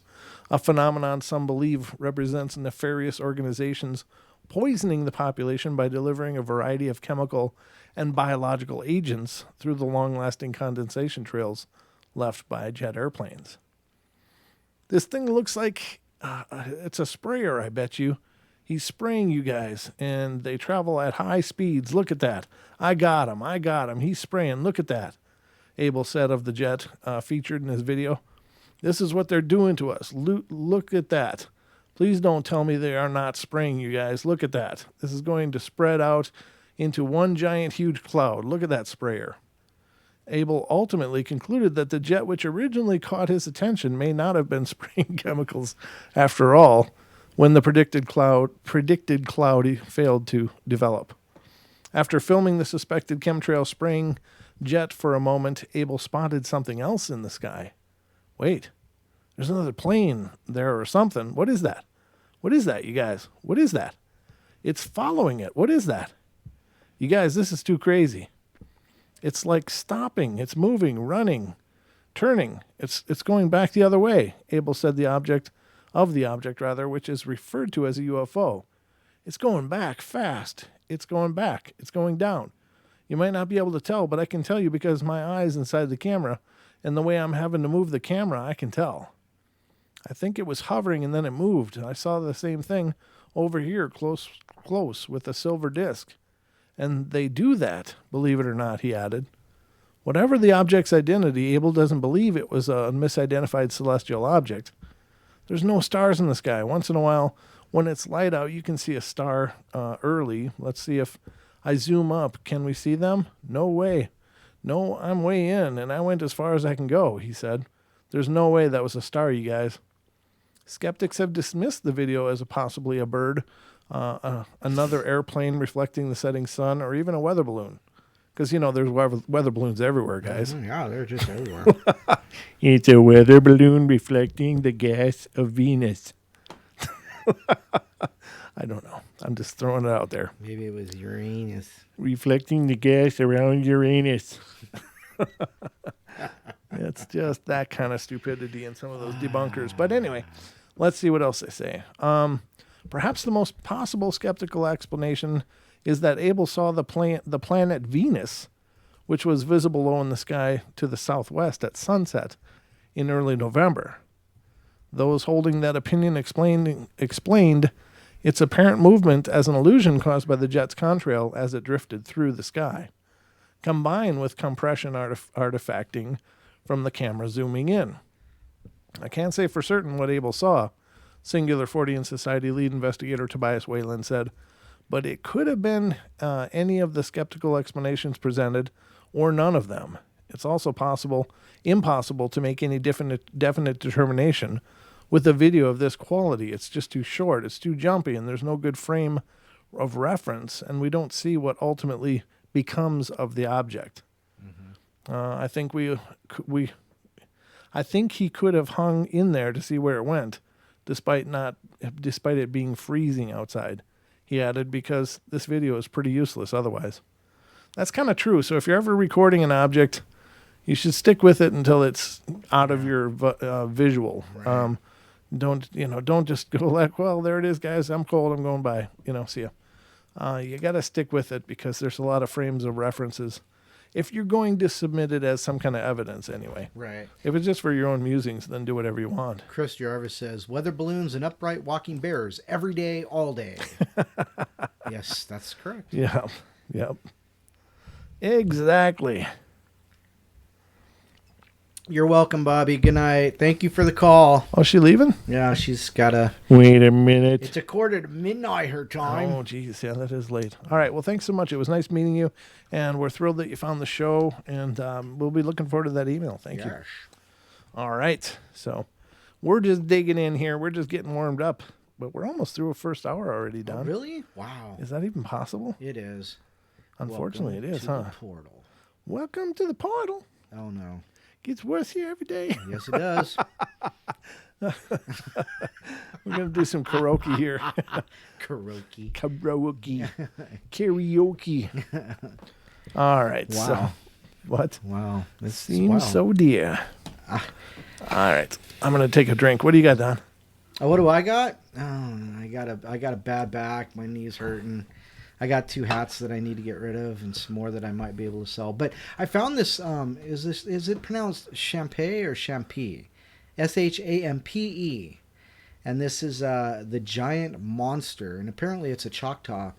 a phenomenon some believe represents nefarious organizations poisoning the population by delivering a variety of chemical and biological agents through the long-lasting condensation trails left by jet airplanes. This thing looks like it's a sprayer, I bet you. He's spraying you guys, and they travel at high speeds. Look at that. I got him. He's spraying. Look at that, Abel said of the jet featured in his video. This is what they're doing to us. Look at that. Please don't tell me they are not spraying you guys. Look at that. This is going to spread out into one giant huge cloud. Look at that sprayer. Abel ultimately concluded that the jet which originally caught his attention may not have been spraying chemicals after all, when the predicted cloud failed to develop. After filming the suspected chemtrail spraying jet for a moment, Abel spotted something else in the sky. Wait, there's another plane there or something. What is that? What is that, you guys? What is that? It's following it. What is that? You guys, this is too crazy. It's like stopping. It's moving, running, turning. It's going back the other way. Abel said the object, which is referred to as a UFO. It's going back fast. It's going back. It's going down. You might not be able to tell, but I can tell you because my eye's inside the camera, and the way I'm having to move the camera, I can tell. I think it was hovering and then it moved. I saw the same thing over here, close with a silver disc. And they do that, believe it or not, he added. Whatever the object's identity, Abel doesn't believe it was a misidentified celestial object. There's no stars in the sky. Once in a while, when it's light out, you can see a star early. Let's see if I zoom up. Can we see them? No way. No, I'm way in, and I went as far as I can go, he said. There's no way that was a star, you guys. Skeptics have dismissed the video as possibly a bird, another airplane reflecting the setting sun, or even a weather balloon. Because, there's weather balloons everywhere, guys. Yeah, they're just everywhere. It's a weather balloon reflecting the gas of Venus. I don't know. I'm just throwing it out there. Maybe it was Uranus. Reflecting the gas around Uranus. It's just that kind of stupidity in some of those debunkers. But anyway, let's see what else they say. Perhaps the most possible skeptical explanation is that Abel saw the planet Venus, which was visible low in the sky to the southwest at sunset in early November. Those holding that opinion explained its apparent movement as an illusion caused by the jet's contrail as it drifted through the sky, combined with compression artifacting from the camera zooming in. I can't say for certain what Abel saw, Singular Fortean Society lead investigator Tobias Whalen said, but it could have been any of the skeptical explanations presented or none of them. It's also impossible to make any definite determination with a video of this quality. It's just too short, it's too jumpy, and there's no good frame of reference, and we don't see what ultimately becomes of the object. I think I think he could have hung in there to see where it went, despite it being freezing outside. He added, because this video is pretty useless otherwise. That's kind of true. So if you're ever recording an object, you should stick with it until it's out of your visual. Right. Don't just go like, well, there it is, guys. I'm cold. I'm going by. See ya. You got to stick with it because there's a lot of frames of references. If you're going to submit it as some kind of evidence anyway. Right. If it's just for your own musings, then do whatever you want. Chris Jarvis says, weather balloons and upright walking bears every day, all day. Yes, that's correct. Yeah. Yep. Exactly. You're welcome, Bobby. Good night. Thank you for the call. Oh, is she leaving? Yeah, she's got a... Wait a minute. It's a quarter to midnight her time. Oh, geez. Yeah, that is late. All right. Well, thanks so much. It was nice meeting you. And we're thrilled that you found the show. And we'll be looking forward to that email. Thank you. All right. So we're just digging in here. We're just getting warmed up. But we're almost through a first hour already, Don. Oh, really? Wow. Is that even possible? It is. Unfortunately, Welcome it is, to huh? the portal. Welcome to the portal. Oh, no. Gets worse here every day. Yes, it does. We're going to do some karaoke here. Karaoke. Karaoke. All right. Wow. So, what? Wow. This Seems so dear. All right. I'm going to take a drink. What do you got, Don? Oh, what do I got? Oh, I got a bad back. My knee's hurting. I got 2 hats that I need to get rid of and some more that I might be able to sell. But I found this. Is it pronounced Champé or Champé? Shampe. And this is the giant monster. And apparently it's a Choctaw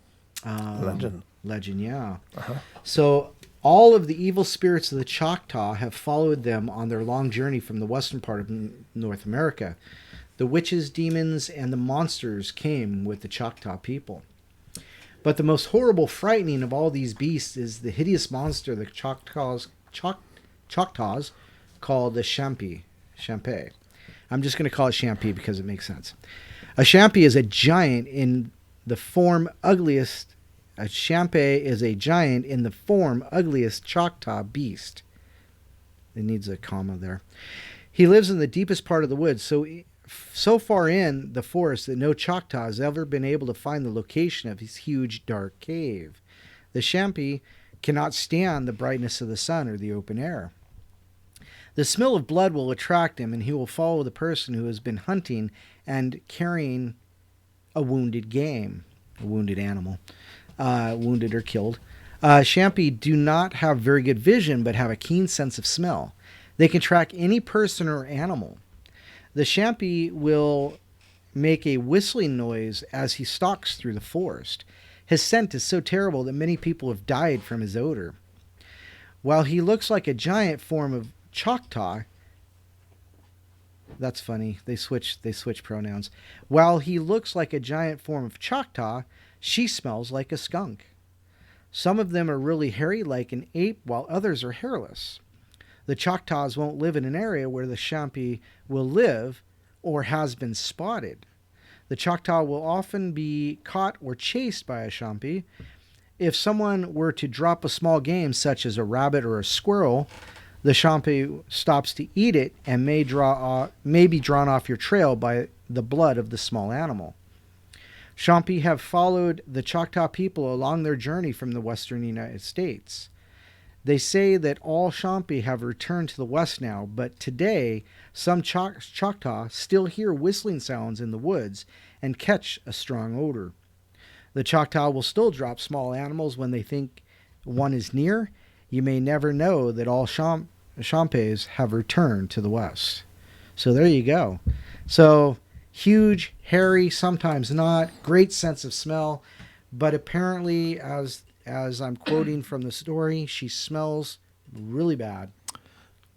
legend, yeah. Uh-huh. So all of the evil spirits of the Choctaw have followed them on their long journey from the western part of North America. The witches, demons, and the monsters came with the Choctaw people. But the most horrible, frightening of all these beasts is the hideous monster the Choctaws called the Champé. I'm just going to call it Champé because it makes sense. A Champé is a giant in the form ugliest. A Champé is a giant in the form ugliest Choctaw beast. It needs a comma there. He lives in the deepest part of the woods, so far in the forest that no Choctaw has ever been able to find the location of his huge dark cave. The Champé cannot stand the brightness of the sun or the open air. The smell of blood will attract him, and he will follow the person who has been hunting and carrying a wounded animal, wounded or killed. Champé do not have very good vision, but have a keen sense of smell. They can track any person or animal. The Champé will make a whistling noise as he stalks through the forest. His scent is so terrible that many people have died from his odor. While he looks like a giant form of Choctaw, that's funny. They switch pronouns. While he looks like a giant form of Choctaw, she smells like a skunk. Some of them are really hairy like an ape, while others are hairless. The Choctaws won't live in an area where the Champé will live or has been spotted. The Choctaw will often be caught or chased by a Champé. If someone were to drop a small game such as a rabbit or a squirrel, the Champé stops to eat it and may be drawn off your trail by the blood of the small animal. Champé have followed the Choctaw people along their journey from the western United States. They say that all Champé have returned to the west now, but today some Choctaw still hear whistling sounds in the woods and catch a strong odor. The Choctaw will still drop small animals when they think one is near. You may never know that all Champés have returned to the west. So there you go. So huge, hairy, sometimes not, great sense of smell, but apparently, as I'm quoting from the story, she smells really bad.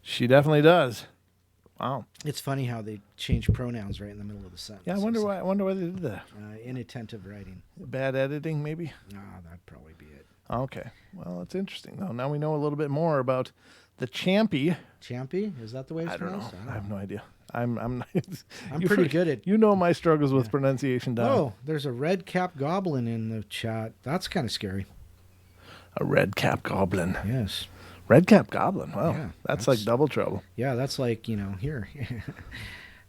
She definitely does. Wow. It's funny how they change pronouns right in the middle of the sentence. Yeah, I wonder why they did that. Inattentive writing. Bad editing, maybe? That'd probably be it. Okay. Well, it's interesting, though. Now we know a little bit more about the Champé. Champé? Is that the way it's I don't know. pronounced? I have no idea. I'm pretty good at... You know my struggles with pronunciation, Don. Oh, there's a red-capped goblin in the chat. That's kind of scary. A red cap goblin. Yes. Red cap goblin. Wow. Yeah, that's like double trouble. Yeah, that's like, here.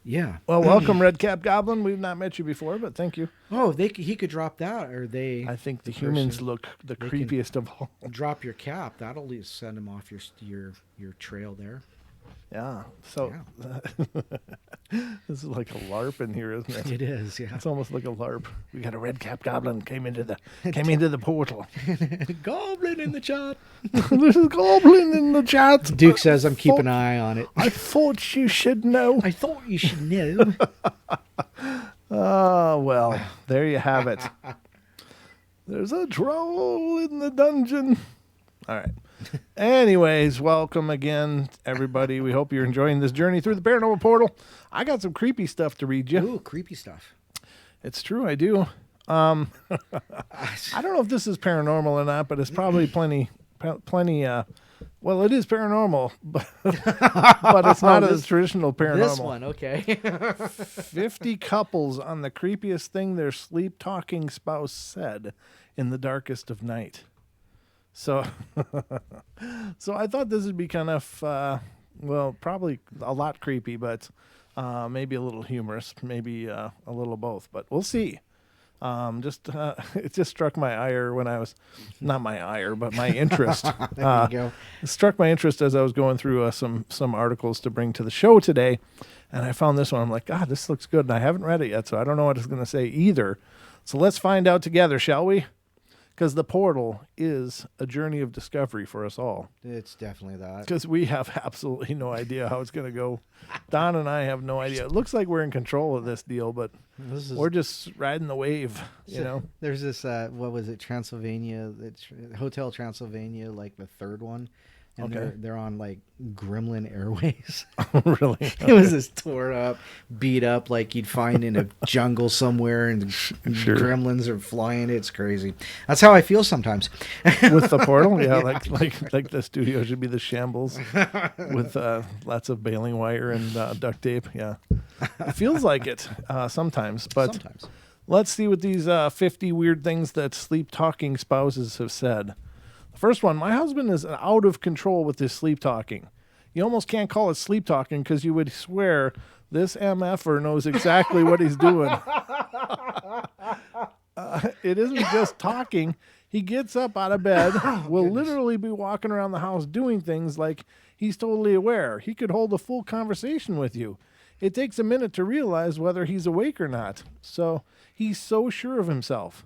Yeah. Well, welcome, red cap goblin. We've not met you before, but thank you. Oh, he could drop that, or I think the humans person- look the they creepiest of all. drop your cap. That'll at least send him off your trail there. Yeah. So this is like a LARP in here, isn't it? It is, yeah. It's almost like a LARP. We got a red cap goblin came into the portal. Goblin in the chat. There's a goblin in the chat. Duke says I'm keeping an eye on it. I thought you should know. I thought you should know. Oh, well, there you have it. There's a troll in the dungeon. All right. Anyways, welcome again, everybody. We hope you're enjoying this journey through the Paranormal Portal. I got some creepy stuff to read you. Ooh, creepy stuff. It's true, I do. I don't know if this is paranormal or not, but it's probably plenty. Well, it is paranormal, but it's not a traditional paranormal. This one, okay. 50 couples on the creepiest thing their sleep-talking spouse said in the darkest of night. So I thought this would be kind of, probably a lot creepy, but maybe a little humorous, maybe a little of both, but we'll see. It just struck my ire when I was, not my ire, but my interest. There you go. It struck my interest as I was going through some articles to bring to the show today, and I found this one. I'm like, God, this looks good, and I haven't read it yet, so I don't know what it's going to say either. So let's find out together, shall we? Because the portal is a journey of discovery for us all. It's definitely that. Because we have absolutely no idea how it's going to go. Don and I have no idea. It looks like we're in control of this deal, but we're just riding the wave, you know? There's this, what was it, Transylvania, it's Hotel Transylvania, like the third one. And Okay. they're on like Gremlin Airways. Really? It was this tore up, beat up like you'd find in a jungle somewhere, and Sure. gremlins are flying. It's crazy. That's how I feel sometimes. With the portal? Yeah, like the studio should be the shambles with lots of baling wire and duct tape. Yeah. It feels like it sometimes, but Sometimes. let's see what these 50 weird things that sleep-talking spouses have said. First one, my husband is out of control with his sleep talking. You almost can't call it sleep talking because you would swear this MFer knows exactly what he's doing. It isn't just talking. He gets up out of bed, will literally be walking around the house doing things like he's totally aware. He could hold a full conversation with you. It takes a minute to realize whether he's awake or not. So he's so sure of himself.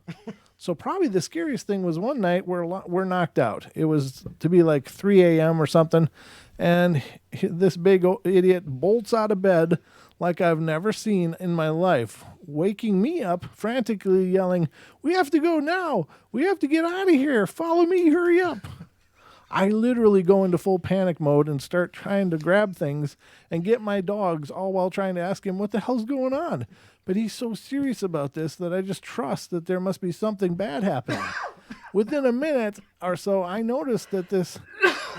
So probably the scariest thing was one night we're knocked out. It was to be like 3 a.m. or something, and this big idiot bolts out of bed like I've never seen in my life, waking me up, frantically yelling, "We have to go now! We have to get out of here! Follow me, hurry up!" I literally go into full panic mode and start trying to grab things and get my dogs, all while trying to ask him what the hell's going on. But he's so serious about this that I just trust that there must be something bad happening. Within a minute or so, I noticed that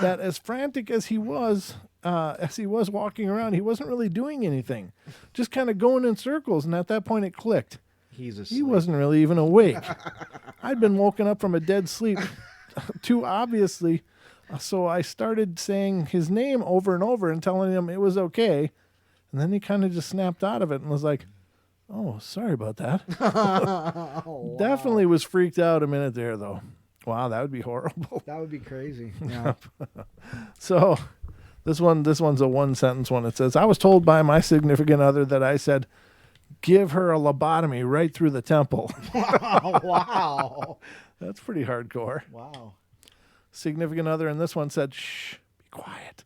as frantic as he was walking around, he wasn't really doing anything, just kind of going in circles. And at that point, it clicked. He's asleep. He wasn't really even awake. I'd been woken up from a dead sleep too obviously. So I started saying his name over and over and telling him it was okay. And then he kind of just snapped out of it and was like, "Oh, sorry about that." Wow. Definitely was freaked out a minute there, though. Wow, that would be horrible. That would be crazy. Yeah. So this one's a one-sentence one. It says, I was told by my significant other that I said, "Give her a lobotomy right through the temple." Wow. That's pretty hardcore. Wow. Significant other in this one said, "Shh, be quiet.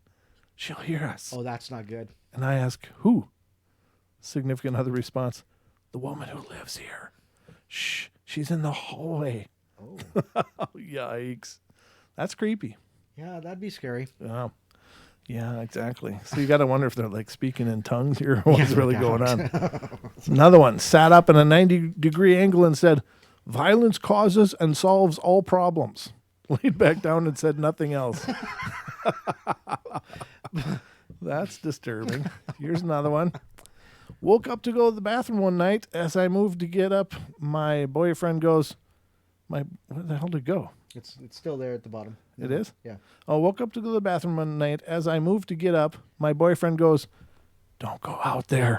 She'll hear us." Oh, that's not good. And I ask, "Who?" Significant other response, "The woman who lives here. Shh, she's in the hallway." Oh. Yikes. That's creepy. Yeah, that'd be scary. Yeah, exactly. So you got to wonder if they're like speaking in tongues here or what's really no going doubt. on. Another one sat up in a 90-degree angle and said, "Violence causes and solves all problems." Laid back down and said nothing else. That's disturbing. Here's another one. Woke up to go to the bathroom one night. As I moved to get up, my boyfriend goes, where the hell did it go? It's still there at the bottom. It is? Yeah. I woke up to go to the bathroom one night. As I moved to get up, my boyfriend goes, "Don't go out there."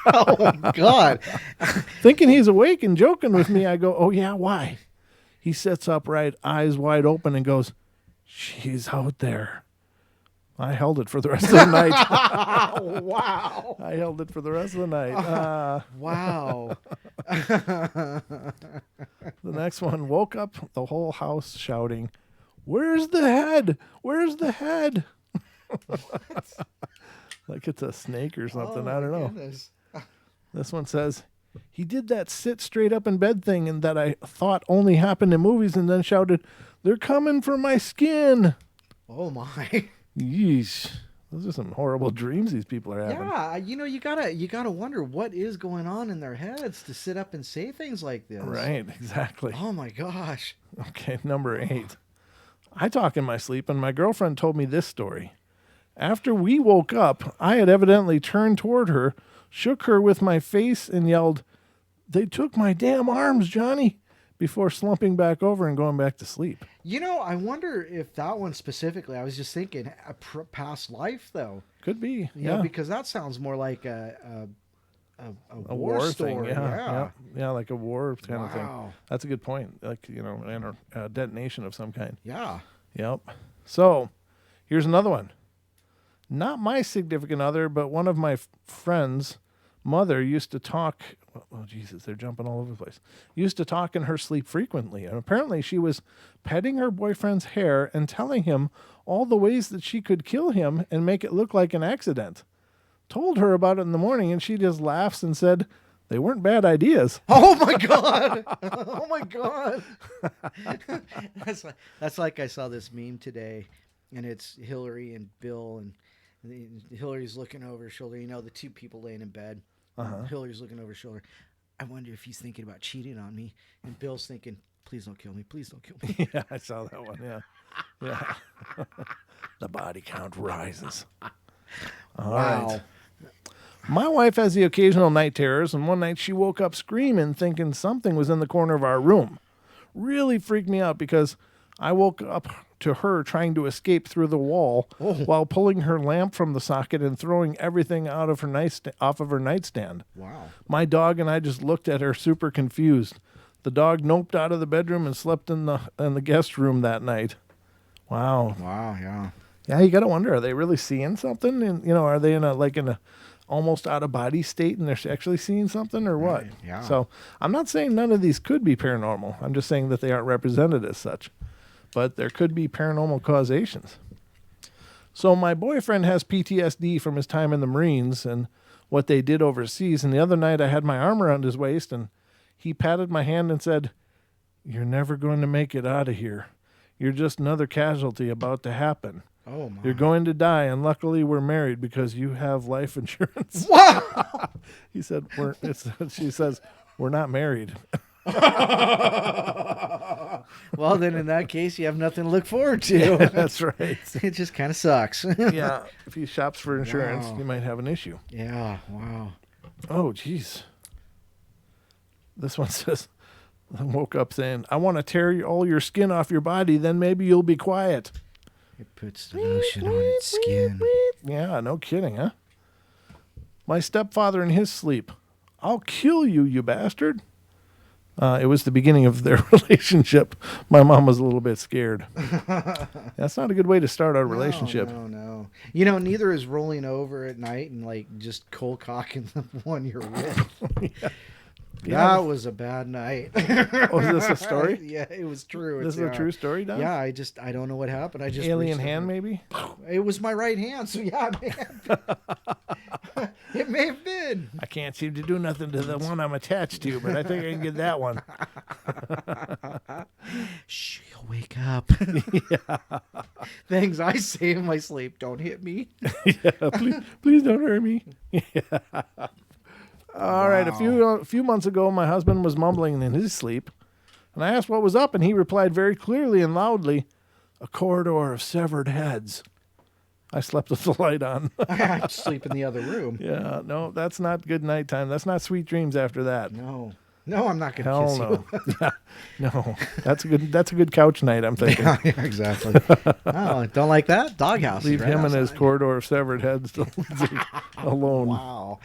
Oh my God. Thinking he's awake and joking with me, I go, "Oh yeah, why?" He sits upright, eyes wide open, and goes, "She's out there." I held it for the rest of the night. Wow. I held it for the rest of the night. Wow. The next one, woke up the whole house shouting, "Where's the head? Where's the head?" Like it's a snake or something. I don't know. Goodness. This one says, "He did that sit straight up in bed thing and that I thought only happened in movies and then shouted, 'They're coming for my skin.'" Oh my. Yeesh. Those are some horrible dreams these people are having. Yeah, you gotta wonder what is going on in their heads to sit up and say things like this. Right, exactly. Oh my gosh. Okay, number 8. I talk in my sleep, and my girlfriend told me this story. After we woke up, I had evidently turned toward her, shook her with my face, and yelled, "They took my damn arms, Johnny," before slumping back over and going back to sleep. I wonder if that one specifically, I was just thinking a past life though. Could be, You know, because that sounds more like a war story. thing. Yeah, like a war kind of thing. Wow. That's a good point. Like, and a detonation of some kind. Yeah. Yep. So, here's another one. Not my significant other, but one of my friends' mother used to talk. Oh, Jesus, they're jumping all over the place. Used to talk in her sleep frequently. And apparently she was petting her boyfriend's hair and telling him all the ways that she could kill him and make it look like an accident. Told her about it in the morning, and she just laughs and said, "They weren't bad ideas." Oh my God. Oh my God. That's like I saw this meme today, and it's Hillary and Bill, and Hillary's looking over her shoulder. The two people laying in bed. Hillary's looking over her shoulder. "I wonder if he's thinking about cheating on me." And Bill's thinking, "Please don't kill me. Please don't kill me." Yeah, I saw that one. Yeah. Yeah. The body count rises. All right. My wife has the occasional night terrors, and one night she woke up screaming, thinking something was in the corner of our room. Really freaked me out because I woke up to her trying to escape through the wall while pulling her lamp from the socket and throwing everything out of her off of her nightstand. Wow. My dog and I just looked at her super confused. The dog noped out of the bedroom and slept in the guest room that night. Wow. Wow. Yeah. Yeah, you got to wonder, are they really seeing something? And are they in a almost out of body state and they're actually seeing something or what? Right, yeah. So I'm not saying none of these could be paranormal. I'm just saying that they aren't represented as such. But there could be paranormal causations. So my boyfriend has PTSD from his time in the Marines and what they did overseas. And the other night I had my arm around his waist and he patted my hand and said, "You're never going to make it out of here. You're just another casualty about to happen. Oh my. You're going to die, and luckily we're married because you have life insurance." Wow. He said, she says, "We're not married." Well, then in that case, you have nothing to look forward to. Yeah, that's right. It just kind of sucks. Yeah, if he shops for insurance, Wow. you might have an issue. Yeah. Wow. Oh, jeez. This one says, I woke up saying, "I want to tear all your skin off your body, then maybe you'll be quiet." It puts the lotion on its skin. Yeah, no kidding, huh? My stepfather in his sleep. "I'll kill you, you bastard." It was the beginning of their relationship. My mom was a little bit scared. That's not a good way to start our relationship. No. Neither is rolling over at night and just cold cocking the one you're with. Yeah. That was a bad night. Oh, is this a story? Yeah, it was true. This is a true story, Don? Yeah, I don't know what happened. I just Alien reached hand, over. maybe? It was my right hand, so yeah, it may have been. It may have been. I can't seem to do nothing to the one I'm attached to, but I think I can get that one. Shh, you'll wake up. Things I say in my sleep, don't hit me. Yeah, please don't hurt me. Yeah. All right. A few months ago, my husband was mumbling in his sleep, and I asked what was up, and he replied very clearly and loudly, "A corridor of severed heads." I slept with the light on. I sleep in the other room. Yeah, no, that's not good nighttime. That's not sweet dreams after that. No. No, I'm not going to Hell kiss no. you. Yeah, no. That's a good couch night, I'm thinking. Yeah, exactly. Oh, don't like that? Doghouse. Leave right him and his outside. corridor of severed heads alone. Wow.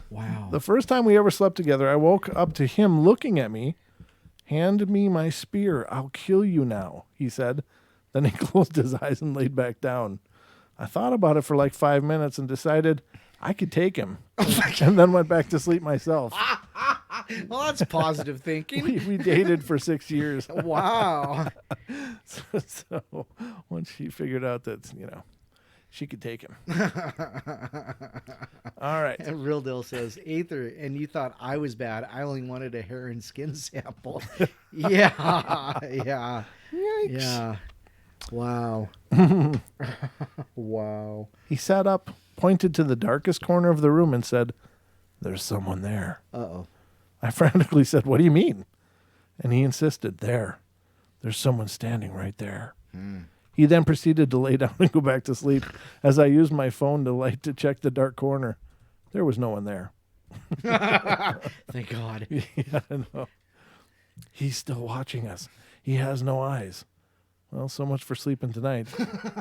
Wow. The first time we ever slept together, I woke up to him looking at me. Hand me my spear. I'll kill you now, he said. Then he closed his eyes and laid back down. I thought about it for like 5 minutes and decided I could take him. And then went back to sleep myself. Well, that's positive thinking. We dated for 6 years. Wow. So once she figured out that, she could take him. All right. And Real Deal says, Aether, and you thought I was bad. I only wanted a hair and skin sample. Yeah. Yeah. Yikes. Yeah. Wow. Wow. He sat up, pointed to the darkest corner of the room and said, "There's someone there." Uh-oh. I frantically said, "What do you mean?" And he insisted, There's someone standing right there. He then proceeded to lay down and go back to sleep as I used my phone to check the dark corner. There was no one there. Thank God. Yeah, I know. He's still watching us. He has no eyes. Well, so much for sleeping tonight.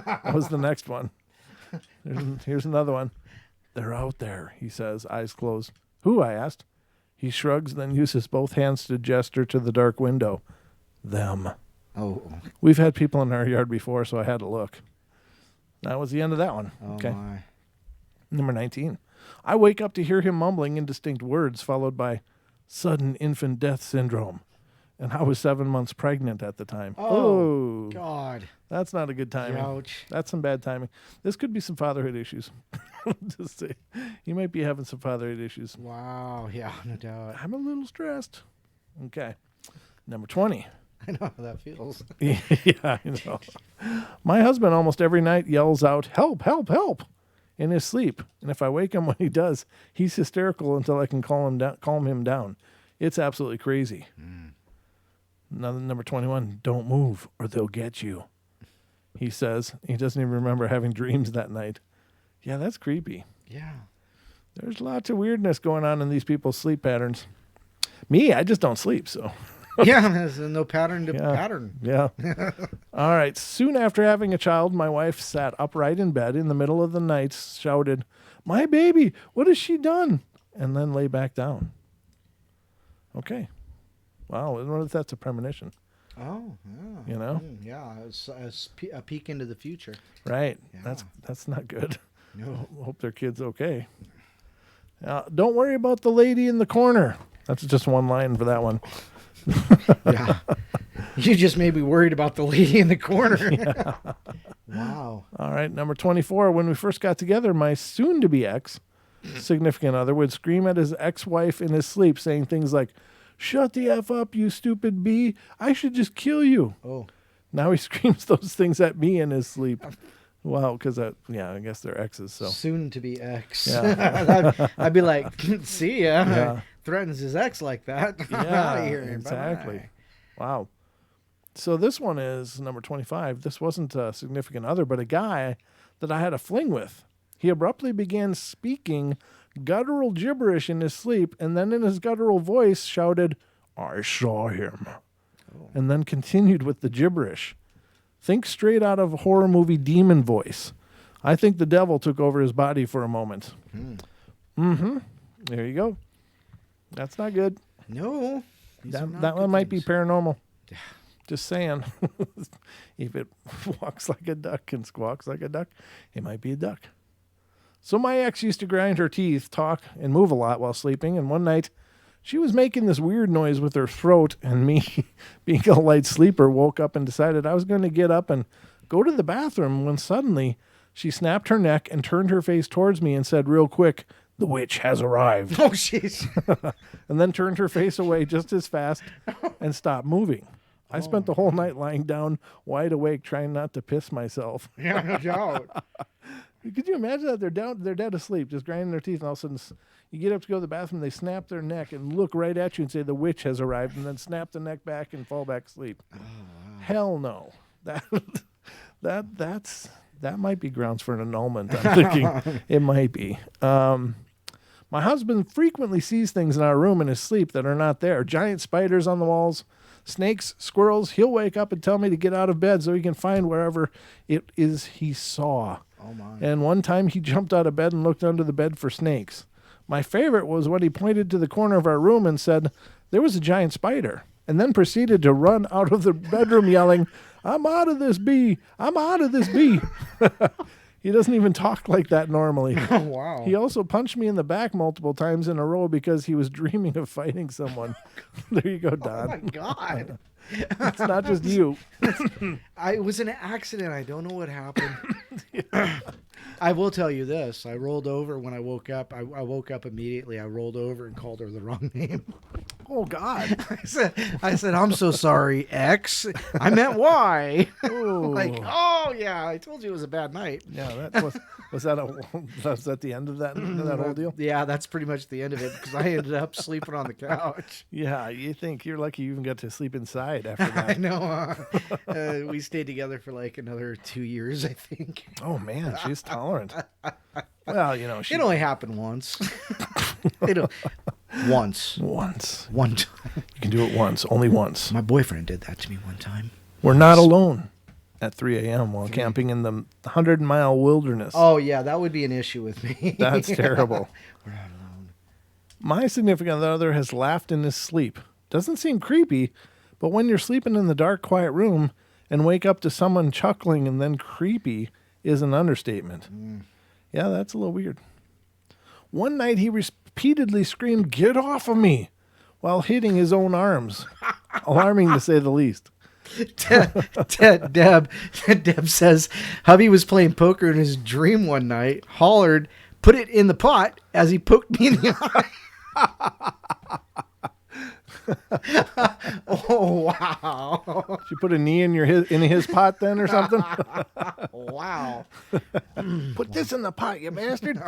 That was the next one. Here's another one. They're out there, he says, eyes closed. Who? I asked. He shrugs, then uses both hands to gesture to the dark window. Them. Oh. We've had people in our yard before, so I had to look. That was the end of that one. Oh, Okay. my. Number 19. I wake up to hear him mumbling indistinct words, followed by sudden infant death syndrome. And I was 7 months pregnant at the time. Oh, God. That's not a good timing. Ouch. That's some bad timing. This could be some fatherhood issues. Just say, you might be having some fatherhood issues. Wow. Yeah, no doubt. I'm a little stressed. Okay. Number 20. I know how that feels. Yeah, I know. My husband almost every night yells out, "Help, help, help," in his sleep. And if I wake him when he does, he's hysterical until I can calm him down. It's absolutely crazy. Another number 21, don't move or they'll get you. He says he doesn't even remember having dreams that night. Yeah, that's creepy. Yeah. There's lots of weirdness going on in these people's sleep patterns. Me, I just don't sleep, so. Yeah, there's no pattern to Yeah. pattern. Yeah. All right. Soon after having a child, my wife sat upright in bed in the middle of the night, shouted, "My baby, what has she done?" And then lay back down. Okay. Wow. I wonder if that's a premonition. Oh, yeah. You know? Yeah, it's a peek into the future. Right. Yeah. That's not good. No. Hope their kid's okay. Don't worry about the lady in the corner. That's just one line for that one. Yeah. You just made me worried about the lady in the corner. Wow. All right, number 24. When we first got together, my soon-to-be significant other, would scream at his ex-wife in his sleep, saying things like, "Shut the F up, you stupid bee. I should just kill you." Oh. Now he screams those things at me in his sleep. Wow, because I guess they're exes. So Soon to be ex. Yeah. I'd be like, see ya. Yeah. Threatens his ex like that. I'm yeah, outta here. exactly. Bye-bye. Wow. So this one is number 25. This wasn't a significant other, but a guy that I had a fling with. He abruptly began speaking guttural gibberish in his sleep, and then in his guttural voice shouted, "I saw him," and then continued with the gibberish. Think straight out of a horror movie demon voice. I think the devil took over his body for a moment. There you go. That's not good. No. These are not That good one might be things. paranormal. Just saying. If it walks like a duck and squawks like a duck, it might be a duck. So my ex used to grind her teeth, talk, and move a lot while sleeping, and one night she was making this weird noise with her throat, and me, being a light sleeper, woke up and decided I was going to get up and go to the bathroom when suddenly she snapped her neck and turned her face towards me and said real quick, "The witch has arrived," Oh, jeez. and then turned her face away just as fast and stopped moving. I spent the whole night lying down, wide awake, trying not to piss myself. Yeah, no doubt. Could you imagine that? They're dead asleep, just grinding their teeth, and all of a sudden you get up to go to the bathroom, they snap their neck and look right at you and say, "The witch has arrived," and then snap the neck back and fall back asleep. Oh, wow. Hell no. That might be grounds for an annulment, I'm thinking. It might be. My husband frequently sees things in our room in his sleep that are not there. Giant spiders on the walls, snakes, squirrels. He'll wake up and tell me to get out of bed so he can find wherever it is he saw. Oh, my. And one time he jumped out of bed and looked under the bed for snakes. My favorite was when he pointed to the corner of our room and said, there was a giant spider, and then proceeded to run out of the bedroom yelling, I'm out of this bee. I'm out of this bee. He doesn't even talk like that normally. Oh, wow. He also punched me in the back multiple times in a row because he was dreaming of fighting someone. There you go, Don. Oh, my God. It's not just you. It was an accident. I don't know what happened. I will tell you this. I rolled over when I woke up. I woke up immediately. I rolled over and called her the wrong name. Oh, God. I said, I'm so sorry, X. I meant Y. Oh. Like, oh, yeah, I told you it was a bad night. Yeah, was that the end of that whole deal? Yeah, that's pretty much the end of it because I ended up sleeping on the couch. Yeah, you think you're lucky you even got to sleep inside after that. I know. We stayed together for like another 2 years, I think. Oh, man, she's tolerant. Well, It only happened once. Once. One time. You can do it once, only once. My boyfriend did that to me one time. We're not alone at 3 a.m. while camping in the 100-mile wilderness. Oh, yeah, that would be an issue with me. That's terrible. We're not alone. My significant other has laughed in his sleep. Doesn't seem creepy, but when you're sleeping in the dark, quiet room and wake up to someone chuckling and then creepy is an understatement. Yeah, that's a little weird. One night he repeatedly screamed, "Get off of me," while hitting his own arms. Alarming to say the least. Deb says, hubby was playing poker in his dream one night, hollered, "Put it in the pot," as he poked me in the eye. Oh, wow. Did you put a knee in his pot then or something? Wow. Put this in the pot, you bastard.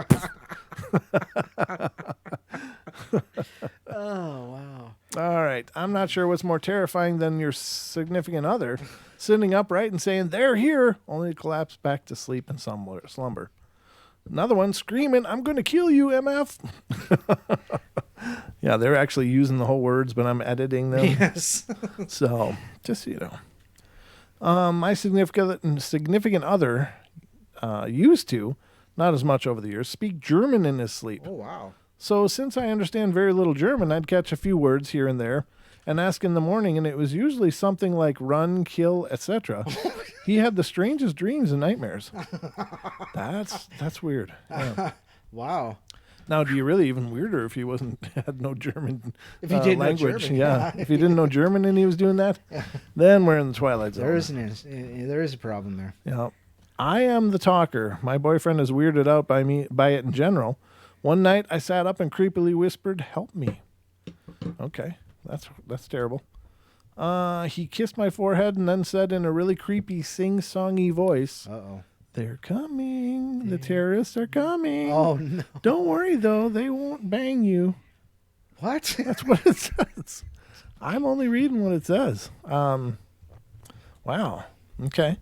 Oh, wow. All right. I'm not sure what's more terrifying than your significant other sitting upright and saying, "They're here," only to collapse back to sleep and slumber. Another one screaming, "I'm going to kill you, MF." Yeah, they're actually using the whole words, but I'm editing them. Yes. So, just so you know. My significant other used to, not as much over the years, speak German in his sleep. Oh, wow. So since I understand very little German, I'd catch a few words here and there and ask in the morning, and it was usually something like run, kill, etc. He had the strangest dreams and nightmares. That's weird. Yeah. Wow. Now, do you really even weirder if he had no German If he didn't know language? German, Yeah. yeah. If he didn't know German and he was doing that, then we're in the twilight zone. There is a problem there. Yeah. I am the talker. My boyfriend is weirded out by it in general. One night I sat up and creepily whispered, "Help me." Okay, that's terrible. He kissed my forehead and then said in a really creepy sing-songy voice, Uh-oh. "They're coming. The terrorists are coming. Oh, no. Don't worry, though. They won't bang you." What? That's what it says. I'm only reading what it says. Wow. Okay.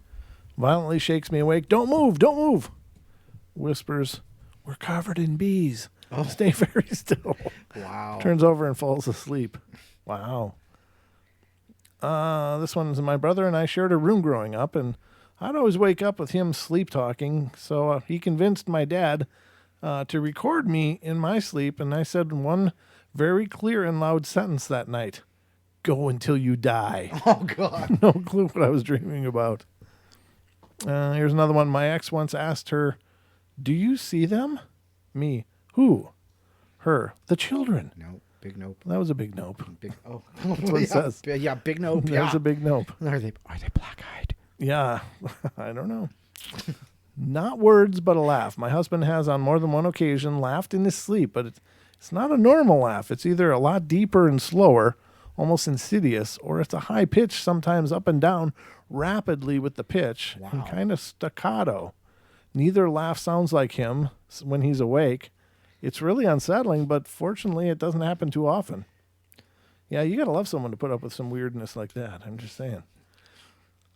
Violently shakes me awake. Don't move. Whispers, "We're covered in bees. Oh. Stay very still." Wow. Turns over and falls asleep. Wow. This one's my brother and I shared a room growing up, and I'd always wake up with him sleep talking. So he convinced my dad to record me in my sleep, and I said one very clear and loud sentence that night: "Go until you die." Oh, God. No clue what I was dreaming about. Here's another one. My ex once asked her, "Do you see them?" Me. Who? Her. The children. Nope. Big nope. That was a big nope. Big. Oh. That's what it says. Yeah, big nope. That was Yeah. a big nope. Are they black-eyed? Yeah. I don't know. Not words, but a laugh. My husband has on more than one occasion laughed in his sleep, but it's not a normal laugh. It's either a lot deeper and slower, almost insidious, or it's a high pitch, sometimes up and down, rapidly with the pitch, and kind of staccato. Neither laugh sounds like him when he's awake. It's really unsettling, but fortunately it doesn't happen too often. Yeah, you got to love someone to put up with some weirdness like that. I'm just saying.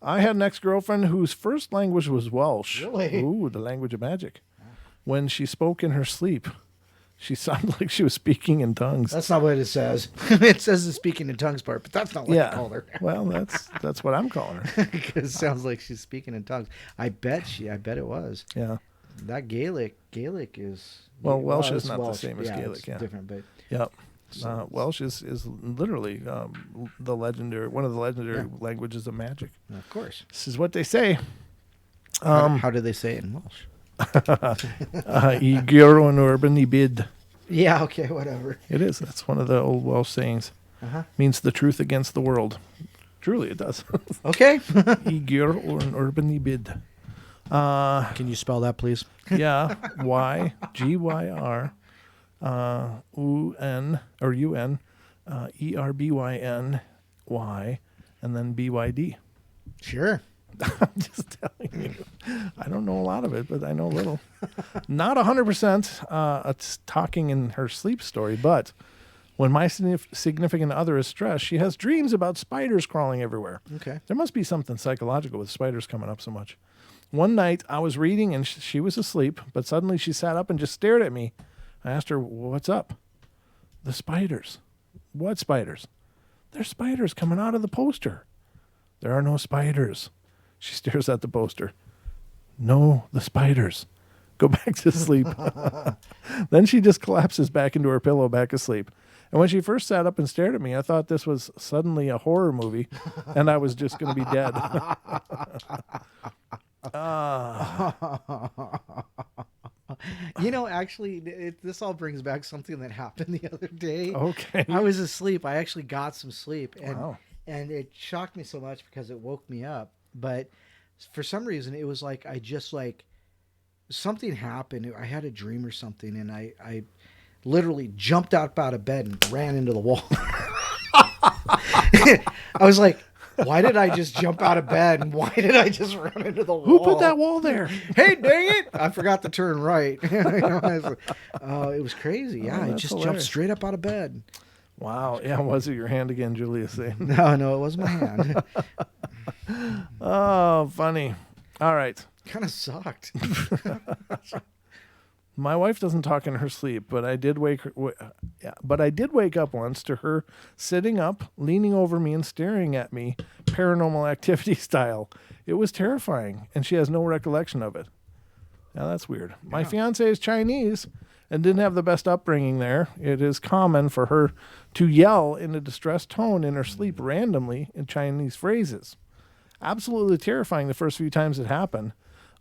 I had an ex-girlfriend whose first language was Welsh. Really? Ooh, the language of magic. When she spoke in her sleep. She sounded like she was speaking in tongues. That's not what it says. It says the speaking in tongues part, but that's not what I called her. Well, that's what I'm calling her. Because it sounds like she's speaking in tongues. I bet it was. Yeah. That Gaelic is... Well, Welsh is it's not the Welsh. same as Gaelic. It's Yeah. different, but... Yep. Welsh is literally the legendary one of the legendary languages of magic. Of course. This is what they say. How do they say it in Welsh? I gyro an urban bid. Yeah, okay, whatever. It is. That's one of the old Welsh sayings. Means the truth against the world. Truly, it does. Okay. I gyro an urban bid. Can you spell that, please? Yeah. Gyr. UN or UN, ERBYNY, and then BYD. Sure. I'm just telling you. I don't know a lot of it, but I know a little. Not 100% it's talking in her sleep story, but when my significant other is stressed, she has dreams about spiders crawling everywhere. Okay. There must be something psychological with spiders coming up so much. One night I was reading and she was asleep, but suddenly she sat up and just stared at me. I asked her, what's up? The spiders. What spiders? There's spiders coming out of the poster. There are no spiders. She stares at the poster. No, the spiders. Go back to sleep. Then she just collapses back into her pillow, back asleep. And when she first sat up and stared at me, I thought this was suddenly a horror movie and I was just going to be dead. You know, actually, this all brings back something that happened the other day. Okay. I was asleep. I actually got some sleep. And, Wow. and it shocked me so much because it woke me up. But for some reason, it was like I just like something happened. I had a dream or something, and I literally jumped out of bed and ran into the wall. I was like, why did I just jump out of bed? And why did I just run into the wall? Who put that wall there? Hey, dang it! I forgot to turn right. It was crazy. Yeah, I that's just hilarious. jumped straight up out of bed. Wow. Yeah, was it your hand again, Julia saying? No, it wasn't my hand. Oh, funny. All right. Kind of sucked. My wife doesn't talk in her sleep, but I did wake up once to her sitting up, leaning over me and staring at me, Paranormal Activity style. It was terrifying, and she has no recollection of it. Now that's weird. My fiance is Chinese and didn't have the best upbringing there. It is common for her to yell in a distressed tone in her sleep randomly in Chinese phrases. Absolutely terrifying the first few times it happened.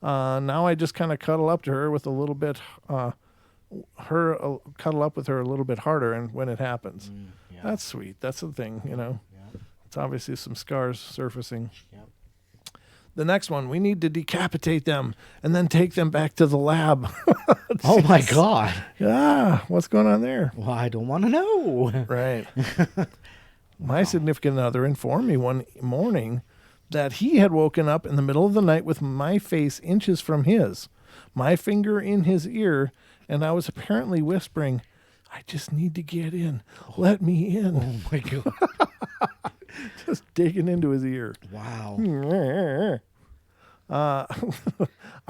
Now I just kind of cuddle up to her with a little bit, cuddle up with her a little bit harder, and when it happens, that's sweet. That's the thing, you know. Yeah. It's obviously some scars surfacing. Yep. The next one, we need to decapitate them and then take them back to the lab. Oh my God. Yeah, what's going on there? Well, I don't want to know. Right. My significant other informed me one morning that he had woken up in the middle of the night with my face inches from his, my finger in his ear, and I was apparently whispering, I just need to get in. Let me in. Oh my God. Just digging into his ear. Wow. Are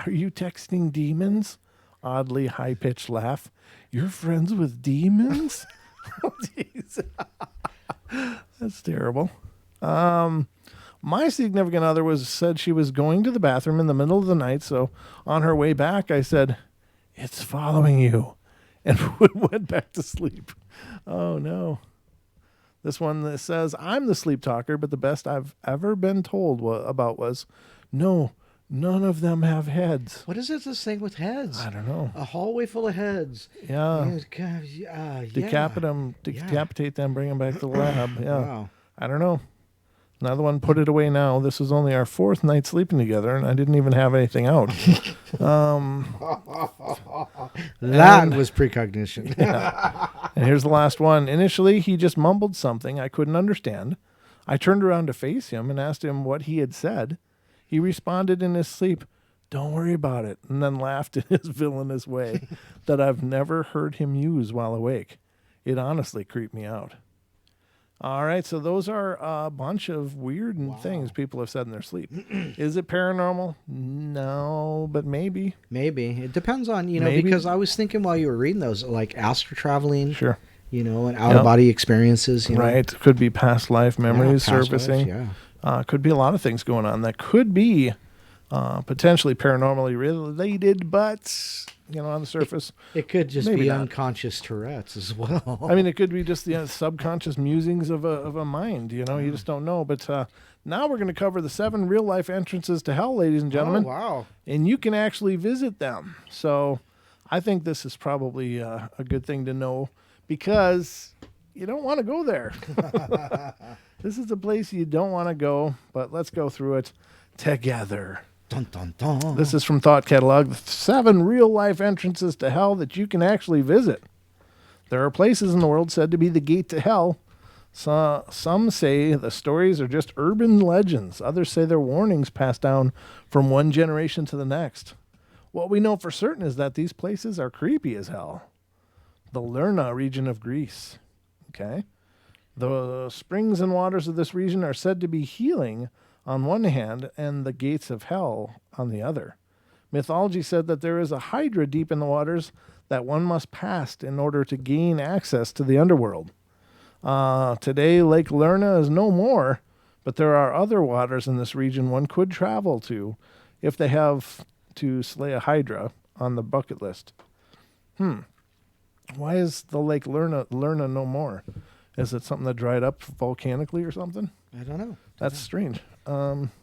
you texting demons? Oddly high-pitched laugh. You're friends with demons? Oh, jeez. That's terrible. My significant other said she was going to the bathroom in the middle of the night, so on her way back, I said, it's following you, and went back to sleep. Oh, no. This one that says, I'm the sleep talker, but the best I've ever been told about was, no, none of them have heads. What is this thing with heads? I don't know. A hallway full of heads. Yeah. Yeah. Decapitate them, bring them back to the lab. Yeah. Wow. I don't know. Another one, put it away now. This was only our fourth night sleeping together, and I didn't even have anything out. That was precognition. Yeah. And here's the last one. Initially, he just mumbled something I couldn't understand. I turned around to face him and asked him what he had said. He responded in his sleep, don't worry about it, and then laughed in his villainous way that I've never heard him use while awake. It honestly creeped me out. All right, so those are a bunch of weird things people have said in their sleep. Is it paranormal? No, but maybe. Maybe. It depends on, Maybe. because I was thinking while you were reading those, like astral traveling, Sure. And out-of-body experiences, Right. Could be past life memories past surfacing. lives, yeah. Could be a lot of things going on that could be potentially paranormally related, but, on the surface. It could just maybe be not. unconscious Tourette's as well. I mean, it could be just the subconscious musings of a mind, you just don't know. But now we're going to cover the 7 real-life entrances to hell, ladies and gentlemen. Oh, wow. And you can actually visit them. So I think this is probably a good thing to know because you don't want to go there. This is a place you don't want to go, but let's go through it together. Dun, dun, dun. This is from Thought Catalog, the 7 real-life entrances to hell that you can actually visit. There are places in the world said to be the gate to hell. Some say the stories are just urban legends. Others say they're warnings passed down from one generation to the next. What we know for certain is that these places are creepy as hell. The Lerna region of Greece. Okay. The springs and waters of this region are said to be healing on one hand and the gates of hell on the other. Mythology said that there is a hydra deep in the waters that one must pass in order to gain access to the underworld. Today, Lake Lerna is no more, but there are other waters in this region one could travel to if they have to slay a hydra on the bucket list. Why is the Lake Lerna no more? Is it something that dried up volcanically or something? I don't know. That's strange.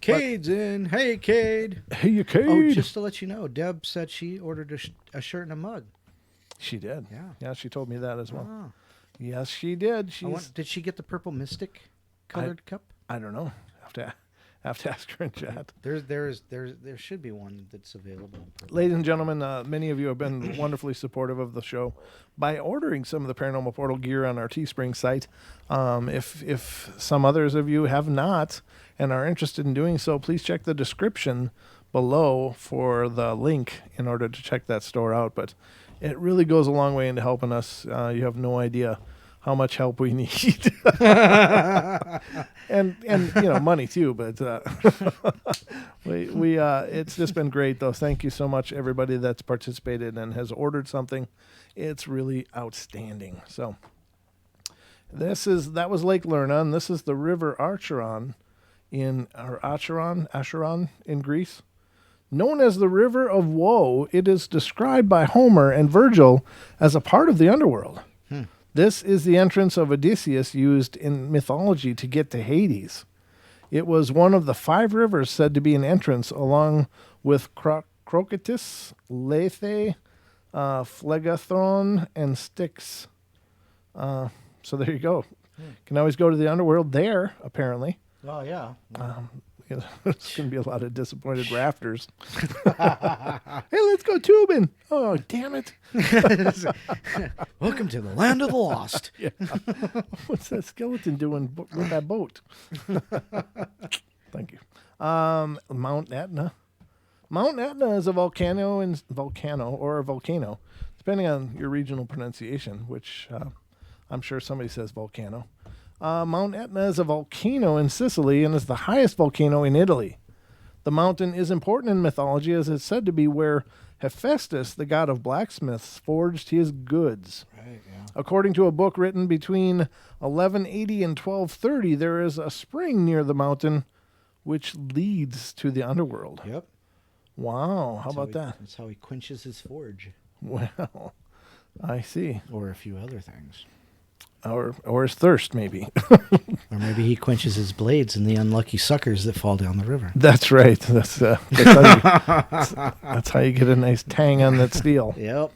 Cade's in. Hey, Cade. Hey, you Cade. Oh, just to let you know, Deb said she ordered a shirt and a mug. She did. Yeah. Yeah, she told me that as well. Oh. Yes, she did. Did she get the purple mystic colored cup? I don't know. Have to ask her in chat. There should be one that's available. Ladies and gentlemen, many of you have been wonderfully supportive of the show by ordering some of the Paranormal Portal gear on our Teespring site. If some others of you have not and are interested in doing so, please check the description below for the link in order to check that store out. But it really goes a long way into helping us. You have no idea how much help we need. and money too, but we it's just been great though. Thank you so much everybody that's participated and has ordered something. It's really outstanding. So that was Lake Lerna, and this is the river Acheron Acheron in Greece. Known as the River of Woe, it is described by Homer and Virgil as a part of the underworld. This is the entrance of Odysseus used in mythology to get to Hades. It was one of the 5 rivers said to be an entrance along with Crocytus, Lethe, Phlegethon, and Styx. So there you go. Can always go to the underworld there, apparently. Oh, yeah. There's going to be a lot of disappointed rafters. Hey, let's go tubing. Oh, damn it. Welcome to the land of the lost. Yeah. What's that skeleton doing with that boat? Thank you. Mount Etna. Mount Etna is a volcano, depending on your regional pronunciation, which I'm sure somebody says volcano. Mount Etna is a volcano in Sicily and is the highest volcano in Italy. The mountain is important in mythology as it's said to be where Hephaestus, the god of blacksmiths, forged his goods. Right, yeah. According to a book written between 1180 and 1230, there is a spring near the mountain which leads to the underworld. Yep. Wow, how about that? That's how he quenches his forge. Well, I see. Or a few other things. Or his thirst, maybe. Or maybe he quenches his blades in the unlucky suckers that fall down the river. That's right. That's how you get a nice tang on that steel. Yep.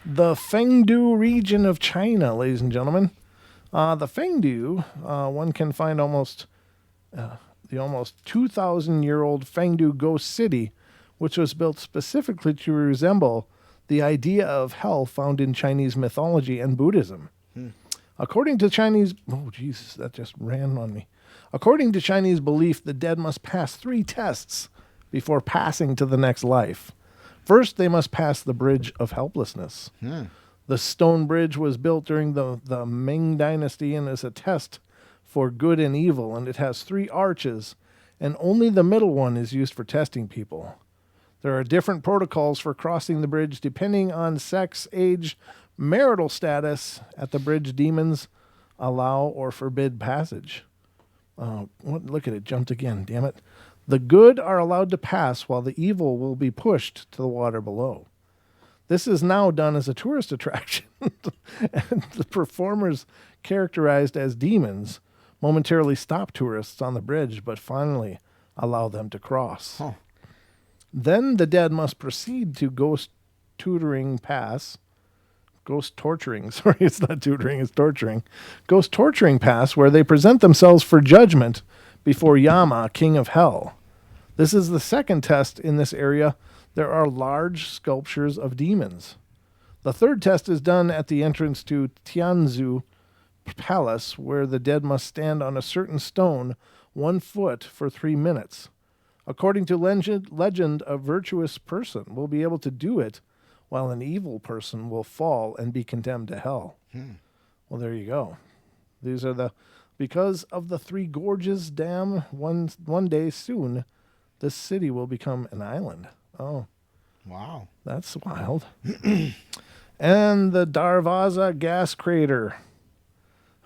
The Fengdu region of China, ladies and gentlemen. The Fengdu, one can find the almost 2,000-year-old Fengdu ghost city, which was built specifically to resemble the idea of hell found in Chinese mythology and Buddhism. According to Chinese... Oh, Jesus, that just ran on me. According to Chinese belief, the dead must pass 3 tests before passing to the next life. First, they must pass the Bridge of Helplessness. The stone bridge was built during the Ming Dynasty and is a test for good and evil, and it has 3 arches, and only the middle one is used for testing people. There are different protocols for crossing the bridge depending on sex, age, marital status. At the bridge, demons allow or forbid passage. Look at it, jumped again, damn it. The good are allowed to pass while the evil will be pushed to the water below. This is now done as a tourist attraction. And the performers, characterized as demons, momentarily stop tourists on the bridge, but finally allow them to cross. Huh. Then the dead must proceed to ghost torturing pass, where they present themselves for judgment before Yama, king of hell. This is the second test in this area. There are large sculptures of demons. The third test is done at the entrance to Tianzu Palace, where the dead must stand on a certain stone 1 foot for 3 minutes. According to legend, a virtuous person will be able to do it, while an evil person will fall and be condemned to hell. Well, there you go. These are because of the 3 Gorges Dam, one day soon, this city will become an island. Oh, Wow. that's wild. And the Darvaza gas crater.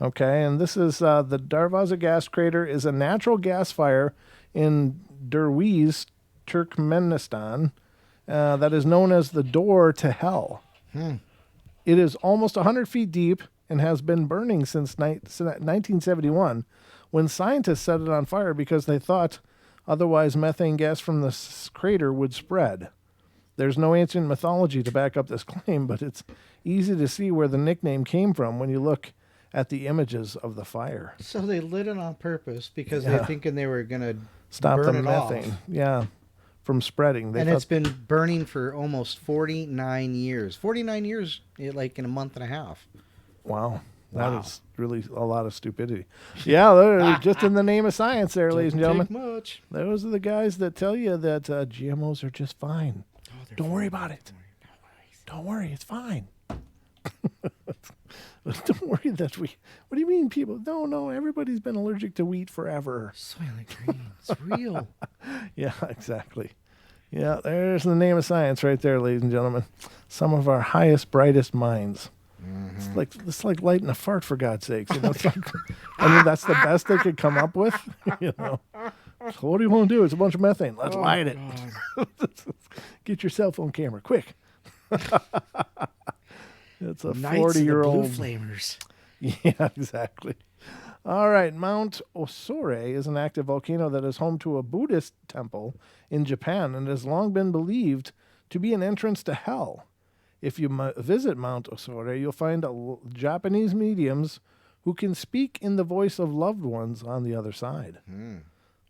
Okay, and this is the Darvaza gas crater is a natural gas fire in Derwiz, Turkmenistan, that is known as the door to hell. It is almost 100 feet deep and has been burning since 1971, when scientists set it on fire because they thought otherwise methane gas from the crater would spread. There's no ancient mythology to back up this claim, but it's easy to see where the nickname came from when you look at the images of the fire. So they lit it on purpose because Yeah. they're thinking they were going to Stop burn the it methane. off. Yeah, from spreading. And it's been burning for almost 49 years. 49 years, like in a month and a half. Wow. Wow. That is really a lot of stupidity. Yeah, they're just in the name of science there, ladies and Doesn't gentlemen. take much. Those are the guys that tell you that GMOs are just fine. Oh, Don't worry about it. Don't worry, it's fine. Don't worry that what do you mean people? No, everybody's been allergic to wheat forever. Soylent Green. It's real. Yeah, exactly. Yeah, there's the name of science right there, ladies and gentlemen. Some of our highest, brightest minds. It's like lighting a fart, for God's sakes. You know, it's like, I mean, that's the best they could come up with. You know, so what do you want to do? It's a bunch of methane. Let's light it. Get your cell phone camera, quick. It's a Knights of the 40-year-old. Blue Flamers. Yeah, exactly. All right. Mount Osore is an active volcano that is home to a Buddhist temple in Japan and has long been believed to be an entrance to hell. If you visit Mount Osore, you'll find Japanese mediums who can speak in the voice of loved ones on the other side.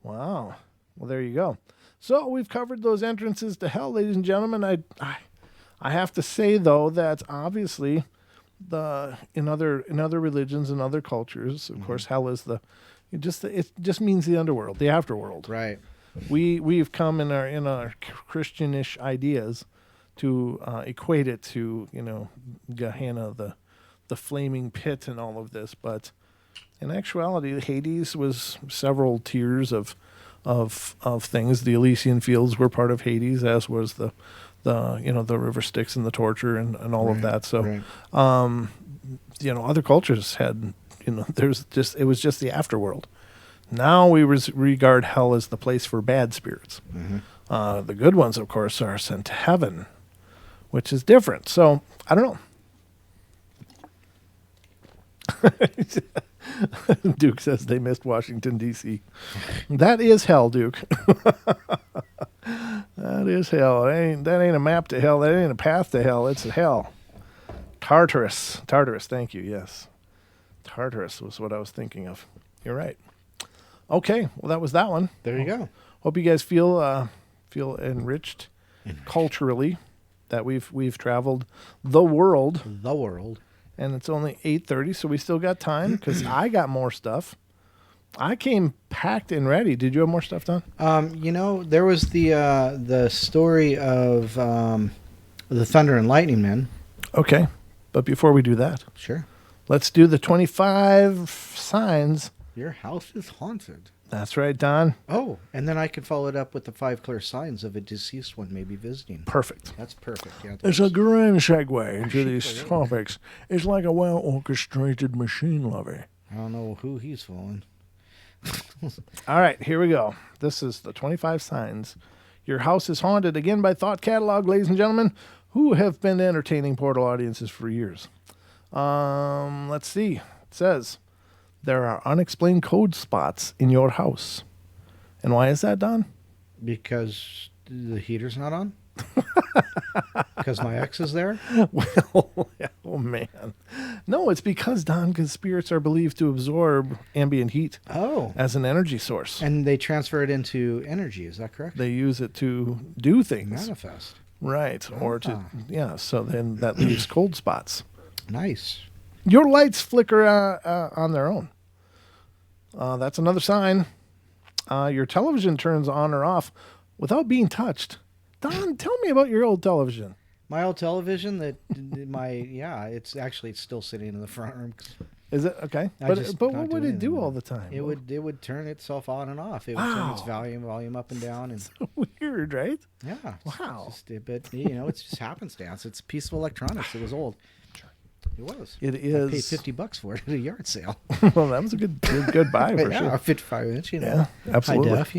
Wow. Well, there you go. So we've covered those entrances to hell, ladies and gentlemen. I have to say, though, that obviously in other religions and other cultures, of course, hell is it just means the underworld, the afterworld. Right. We've come in our Christianish ideas to equate it to Gehenna, the flaming pit, and all of this, but in actuality, Hades was several tiers of things. The Elysian Fields were part of Hades, as was the river Styx and the torture and all of that. So, other cultures had, it was just the afterworld. Now we regard hell as the place for bad spirits. The good ones, of course, are sent to heaven, which is different. So I don't know. Duke says they missed Washington, D.C. That is hell, Duke. That is hell. That ain't a map to hell. That ain't a path to hell. It's hell. Tartarus, thank you, yes. Tartarus was what I was thinking of. You're right. Okay, well, that was that one. There you go. Hope you guys feel enriched culturally, that we've traveled the world. The world. And it's only 8:30, so we still got time, because I got more stuff. I came packed and ready. Did you have more stuff, Don? There was the story of the Thunder and Lightning Men. Okay, but before we do that, Sure. let's do the 25 signs Your house is haunted. That's right, Don. Oh, and then I can follow it up with the 5 clear signs of a deceased one maybe visiting. Perfect. That's perfect. Yeah, It's a grand segue into these topics. It's like a well-orchestrated machine, Lovey. I don't know who he's fooling. All right, here we go. This is the 25 signs. Your house is haunted, again by Thought Catalog, ladies and gentlemen, who have been entertaining Portal audiences for years. Let's see. It says, there are unexplained code spots in your house. And why is that, Don? Because the heater's not on? Because my ex is there? Well, oh man. No, it's because, Don, because spirits are believed to absorb ambient heat as an energy source. And they transfer it into energy, is that correct? They use it to do things. Manifest. Right. Or to, so then that leaves cold spots. Nice. Your lights flicker on their own. That's another sign. Your television turns on or off without being touched. Don, tell me about your old television. My old television, it's still sitting in the front room. Is it? Okay. But what would it do all the time? It would turn itself on and off. It would turn its volume up and down. And so weird, right? Yeah. Wow. But it's just happenstance. It's a piece of electronics. It was old. It was. It is. I paid $50 for it at a yard sale. Well, that was a good buy for sure. 55 inch, Yeah, absolutely. High def,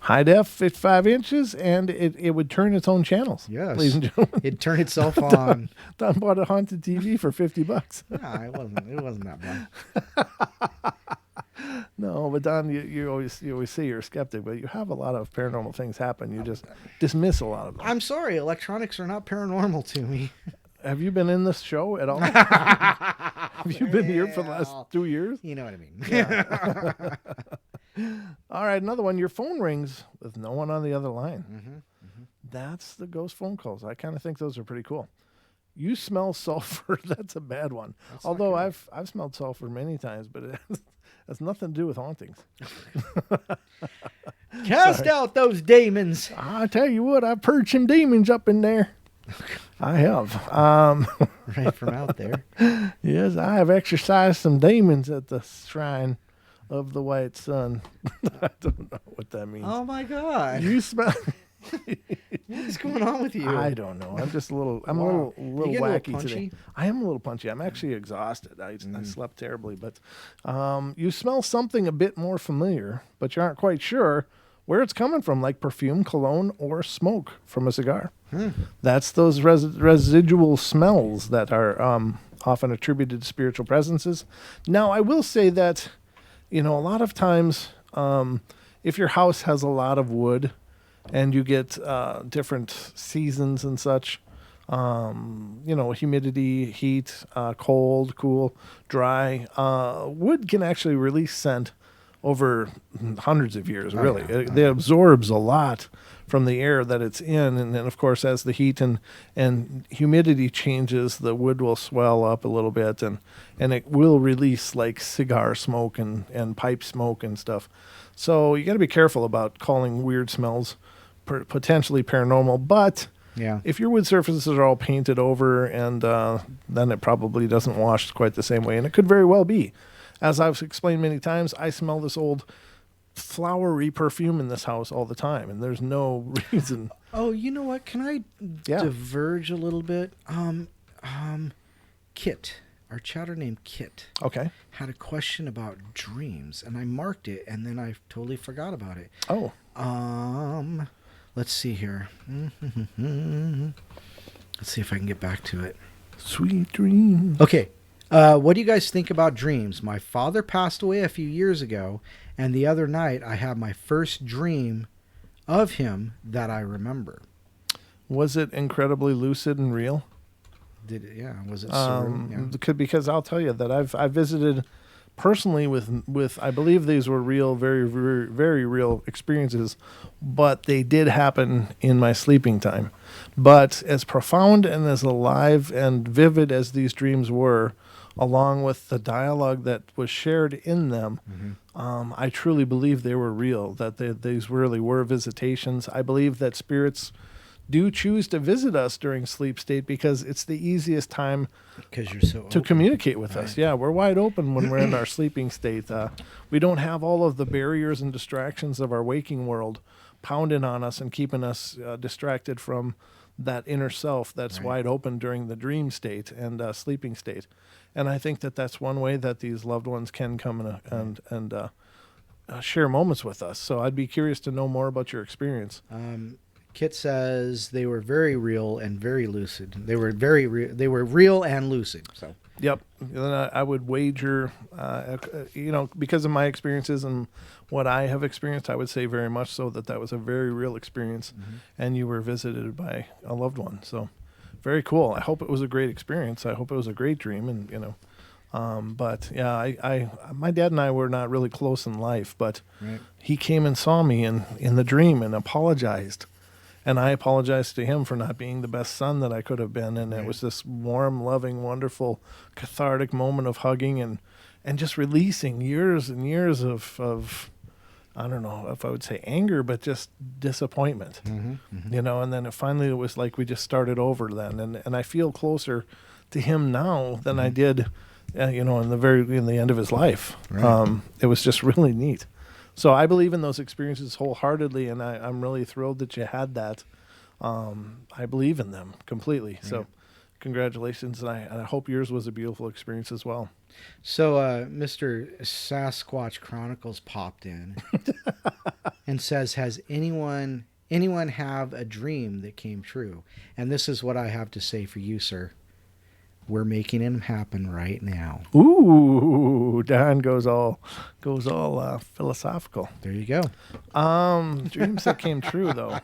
High def, 55 inches, and it would turn its own channels. Yes. Ladies and gentlemen. It'd turn itself on. Don bought a haunted TV for $50. Yeah, it wasn't that bad. No, but Don, you always say you're a skeptic, but you have a lot of paranormal things happen. You just dismiss a lot of them. I'm sorry, electronics are not paranormal to me. Have you been in this show at all? Have you been here for the last 2 years? You know what I mean. Yeah. All right, another one. Your phone rings with no one on the other line. That's the ghost phone calls. I kind of think those are pretty cool. You smell sulfur. That's a bad one. Although I've smelled sulfur many times, but it has nothing to do with hauntings. Cast out those demons. I tell you what, I've purged some demons up in there. I have. Right from out there. Yes, I have exorcised some demons at the shrine of the White Sun. I don't know what that means. Oh my God! You smell. What's going on with you? I don't know. I'm just a little. I'm a little wacky today. I am a little punchy. I'm actually exhausted. I slept terribly, but you smell something a bit more familiar, but you aren't quite sure where it's coming from, like perfume, cologne, or smoke from a cigar. That's those residual smells that are often attributed to spiritual presences. Now, I will say that, a lot of times, if your house has a lot of wood and you get different seasons and such, humidity, heat, cold, cool, dry, wood can actually release scent over hundreds of years, really. It absorbs a lot from the air that it's in. And then, of course, as the heat and humidity changes, the wood will swell up a little bit, and it will release like cigar smoke and pipe smoke and stuff. So you got to be careful about calling weird smells potentially paranormal. But if your wood surfaces are all painted over, and then it probably doesn't wash quite the same way. And it could very well be. As I've explained many times, I smell this old flowery perfume in this house all the time, and there's no reason. Oh, you know what? Can I diverge a little bit? Kit, our chatter named Kit, had a question about dreams, and I marked it, and then I totally forgot about it. Oh. Let's see here. Let's see if I can get back to it. Sweet dreams. Okay. What do you guys think about dreams? My father passed away a few years ago, and the other night I had my first dream of him that I remember. Was it incredibly lucid and real? Did it? Yeah. Was it surreal? Because I'll tell you that I visited personally with I believe these were real, very, very, very real experiences, but they did happen in my sleeping time. But as profound and as alive and vivid as these dreams were, along with the dialogue that was shared in them, I truly believe they were real, that these really were visitations. I believe that spirits do choose to visit us during sleep state because it's the easiest time Because you're so to open. communicate with us. Yeah, we're wide open when we're in our sleeping state. We don't have all of the barriers and distractions of our waking world pounding on us and keeping us distracted from that inner self that's wide open during the dream state and sleeping state. And I think that that's one way that these loved ones can come and share moments with us. So I'd be curious to know more about your experience. Kit says they were very real and very lucid. They were very they were real and lucid. So Yep. And I would wager, because of my experiences and what I have experienced, I would say very much so that was a very real experience and you were visited by a loved one. So very cool. I hope it was a great experience. I hope it was a great dream. And, but yeah, my dad and I were not really close in life, but he came and saw me in the dream and apologized. And I apologized to him for not being the best son that I could have been. And it was this warm, loving, wonderful, cathartic moment of hugging and just releasing years and years of I don't know if I would say anger, but just disappointment, and then finally it was like we just started over then. And I feel closer to him now than I did, in the end of his life. Right. It was just really neat. So I believe in those experiences wholeheartedly, and I'm really thrilled that you had that. I believe in them completely. Yeah. So congratulations, and I hope yours was a beautiful experience as well. So Mr. Sasquatch Chronicles popped in and says, has anyone have a dream that came true? And this is what I have to say for you, sir. We're making it happen right now. Ooh, Don goes all philosophical. There you go. Dreams that came true, though.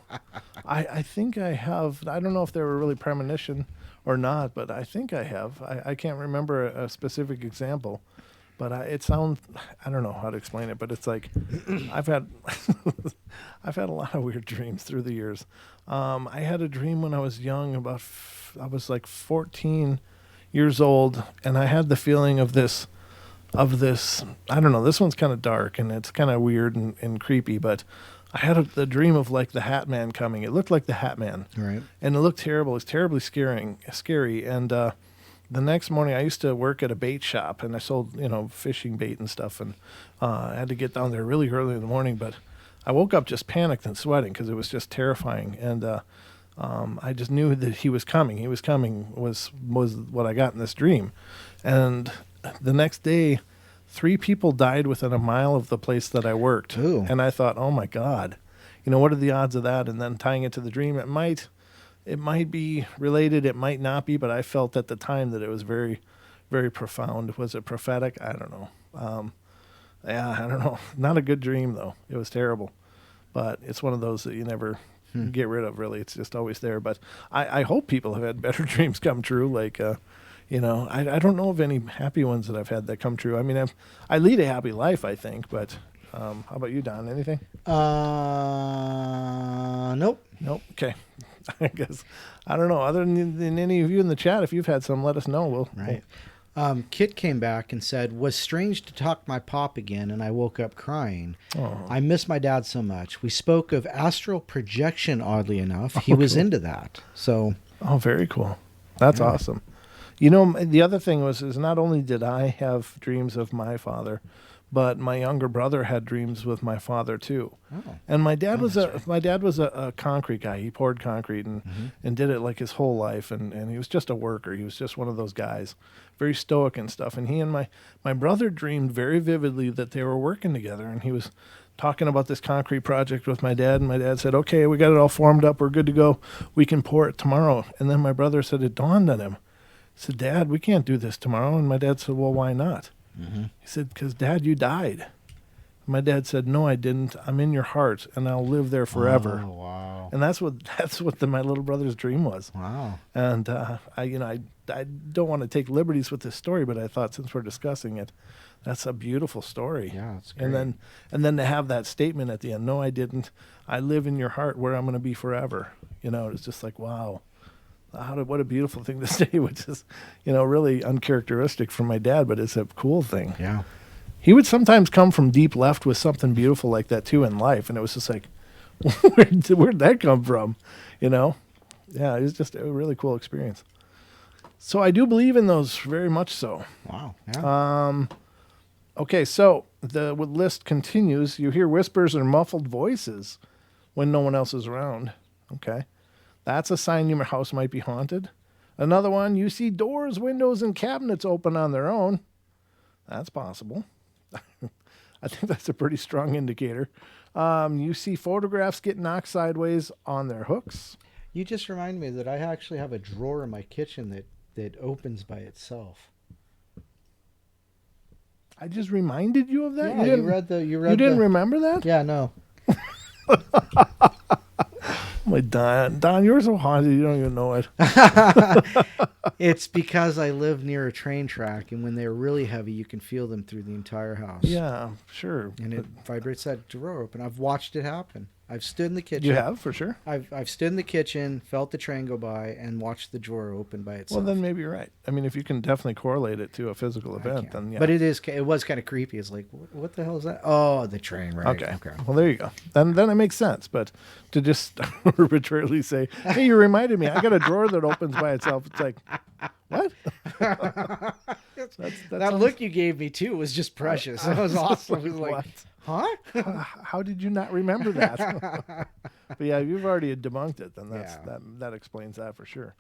I think I have. I don't know if they were really premonition or not, but I think I have. I can't remember a specific example, but it sounds. I don't know how to explain it, but it's like I've had a lot of weird dreams through the years. I had a dream when I was young. I was like 14 years old, and I had the feeling of this, I don't know, this one's kind of dark and it's kind of weird and creepy, but I had the dream of like the Hat Man coming. It looked like the Hat Man. Right. And it looked terrible. It was terribly scary. And the next morning I used to work at a bait shop and I sold, fishing bait and stuff. And I had to get down there really early in the morning, but I woke up just panicked and sweating because it was just terrifying. And I just knew that he was coming. He was coming was what I got in this dream. And the next day, 3 people died within a mile of the place that I worked. Ooh. And I thought, oh my God, what are the odds of that? And then tying it to the dream, it might be related, it might not be, but I felt at the time that it was very, very profound. Was it prophetic? I don't know. I don't know. Not a good dream though. It was terrible, but it's one of those that you never get rid of, really. It's just always there. But I hope people have had better dreams come true. Like, I don't know of any happy ones that I've had that come true. I mean, I lead a happy life, I think. But how about you, Don? Anything? Nope. Okay. I guess I don't know. Other than any of you in the chat, if you've had some, let us know. Right. Kit came back and said, was strange to talk my pop again, and I woke up crying. Oh. I miss my dad so much. We spoke of astral projection, oddly enough. He was into that. So. Oh, very cool. That's awesome. The other thing is not only did I have dreams of my father, but my younger brother had dreams with my father too. Oh. And my dad was a concrete guy. He poured concrete and did it like his whole life. And he was just a worker. He was just one of those guys, very stoic and stuff. And he and my brother dreamed very vividly that they were working together. And he was talking about this concrete project with my dad. And my dad said, okay, we got it all formed up. We're good to go. We can pour it tomorrow. And then my brother said, it dawned on him. He said, Dad, we can't do this tomorrow. And my dad said, well, why not? He said, because Dad, you died. My dad said, no, I didn't. I'm in your heart, and I'll live there forever. Oh, wow. And that's what my little brother's dream was. Wow. And I don't want to take liberties with this story, but I thought since we're discussing it, that's a beautiful story. Yeah, it's great. And then to have that statement at the end, no, I didn't. I live in your heart where I'm going to be forever. It's just like, wow. What a beautiful thing to say, which is, really uncharacteristic from my dad, but it's a cool thing. Yeah. He would sometimes come from deep left with something beautiful like that too in life, and it was just like, where'd that come from? Yeah, it was just a really cool experience. So I do believe in those very much so. Wow. Yeah. Okay, so the list continues. You hear whispers or muffled voices when no one else is around. Okay. That's a sign your house might be haunted. Another one, you see doors, windows, and cabinets open on their own. That's possible. I think that's a pretty strong indicator. You see photographs get knocked sideways on their hooks. You just remind me that I actually have a drawer in my kitchen that opens by itself. I just reminded you of that? Yeah, you didn't remember that? Yeah, no. My Don, you're so haunted you don't even know it. It's because I live near a train track, and when they're really heavy, you can feel them through the entire house. Yeah, sure. And it vibrates that drawer open. I've watched it happen. I've stood in the kitchen. You have, for sure? I've stood in the kitchen, felt the train go by, and watched the drawer open by itself. Well, then maybe you're right. I mean, if you can definitely correlate it to a physical event, then yeah. But it was kind of creepy. It's like, what the hell is that? Oh, the train, right? Okay. Well, there you go. Then it makes sense. But to just arbitrarily say, hey, you reminded me, I got a drawer that opens by itself. It's like, what? That look you gave me, too, was just precious. That was awesome. It was like, what? Huh? How did you not remember that? But yeah, you've already debunked it. Then that explains that for sure.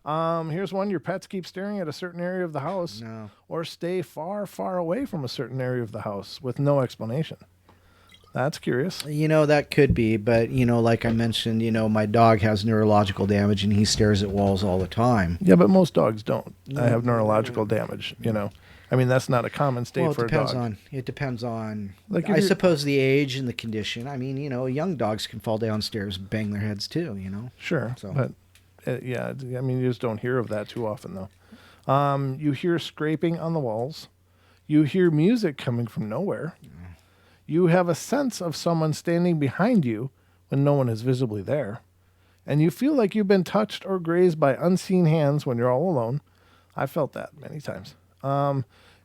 Here's one: your pets keep staring at a certain area of the house, or stay far, far away from a certain area of the house with no explanation. That's curious. That could be, but like I mentioned, my dog has neurological damage and he stares at walls all the time. Yeah, but most dogs don't. I have neurological damage. I mean, that's not a common state for a dog. It depends on, like I suppose, the age and the condition. I mean, young dogs can fall downstairs, bang their heads too, Sure. So. But, yeah, I mean, you just don't hear of that too often, though. You hear scraping on the walls. You hear music coming from nowhere. You have a sense of someone standing behind you when no one is visibly there. And you feel like you've been touched or grazed by unseen hands when you're all alone. I felt that many times.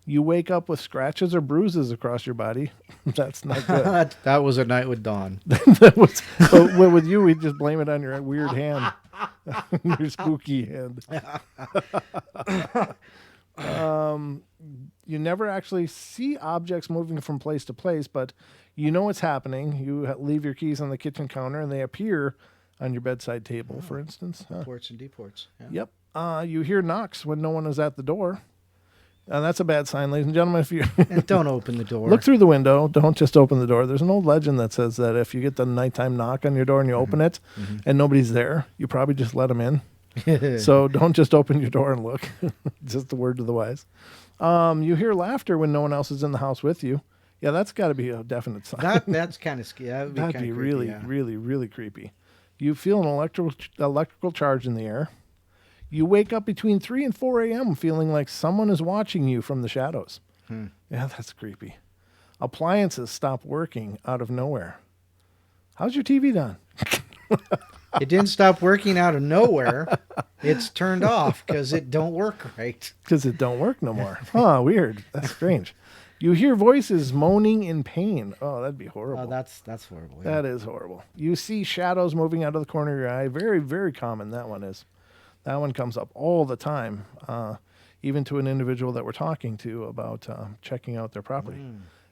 You wake up with scratches or bruises across your body. That's not good. That was a night with Dawn. With you, we just blame it on your weird hand, your spooky hand. You never actually see objects moving from place to place, but you know what's happening. You leave your keys on the kitchen counter, and they appear on your bedside table, for instance. Ports and deports. Yeah. Yep. You hear knocks when no one is at the door. That's a bad sign, ladies and gentlemen. If you and don't open the door. Look through the window. Don't just open the door. There's an old legend that says that if you get the nighttime knock on your door and you open it and nobody's there, you probably just let them in. So don't just open your door and look. Just a word to the wise. You hear laughter when no one else is in the house with you. Yeah, that's got to be a definite sign. That's kind of scary. That'd be really, really, really creepy. You feel an electrical charge in the air. You wake up between 3 and 4 a.m. feeling like someone is watching you from the shadows. Yeah, that's creepy. Appliances stop working out of nowhere. How's your TV done? It didn't stop working out of nowhere. It's turned off because it don't work right. Because it don't work no more. Oh, weird. That's strange. You hear voices moaning in pain. Oh, that'd be horrible. Oh, that's horrible. Yeah. That is horrible. You see shadows moving out of the corner of your eye. Very, very common, that one is. That one comes up all the time, even to an individual that we're talking to about checking out their property.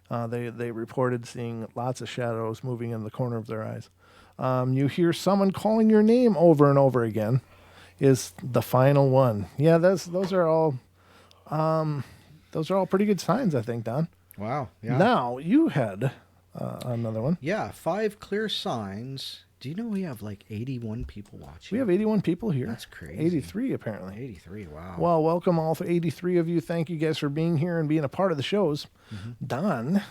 They reported seeing lots of shadows moving in the corner of their eyes. You hear someone calling your name over and over again is the final one. Yeah, those are all pretty good signs, I think, Don. Wow. Yeah. Now, you had another one. Yeah, 5 clear signs. Do you know we have like 81 people watching? We have 81 people here. That's crazy. 83, apparently. 83, wow. Well, welcome all 83 of you. Thank you guys for being here and being a part of the shows. Don,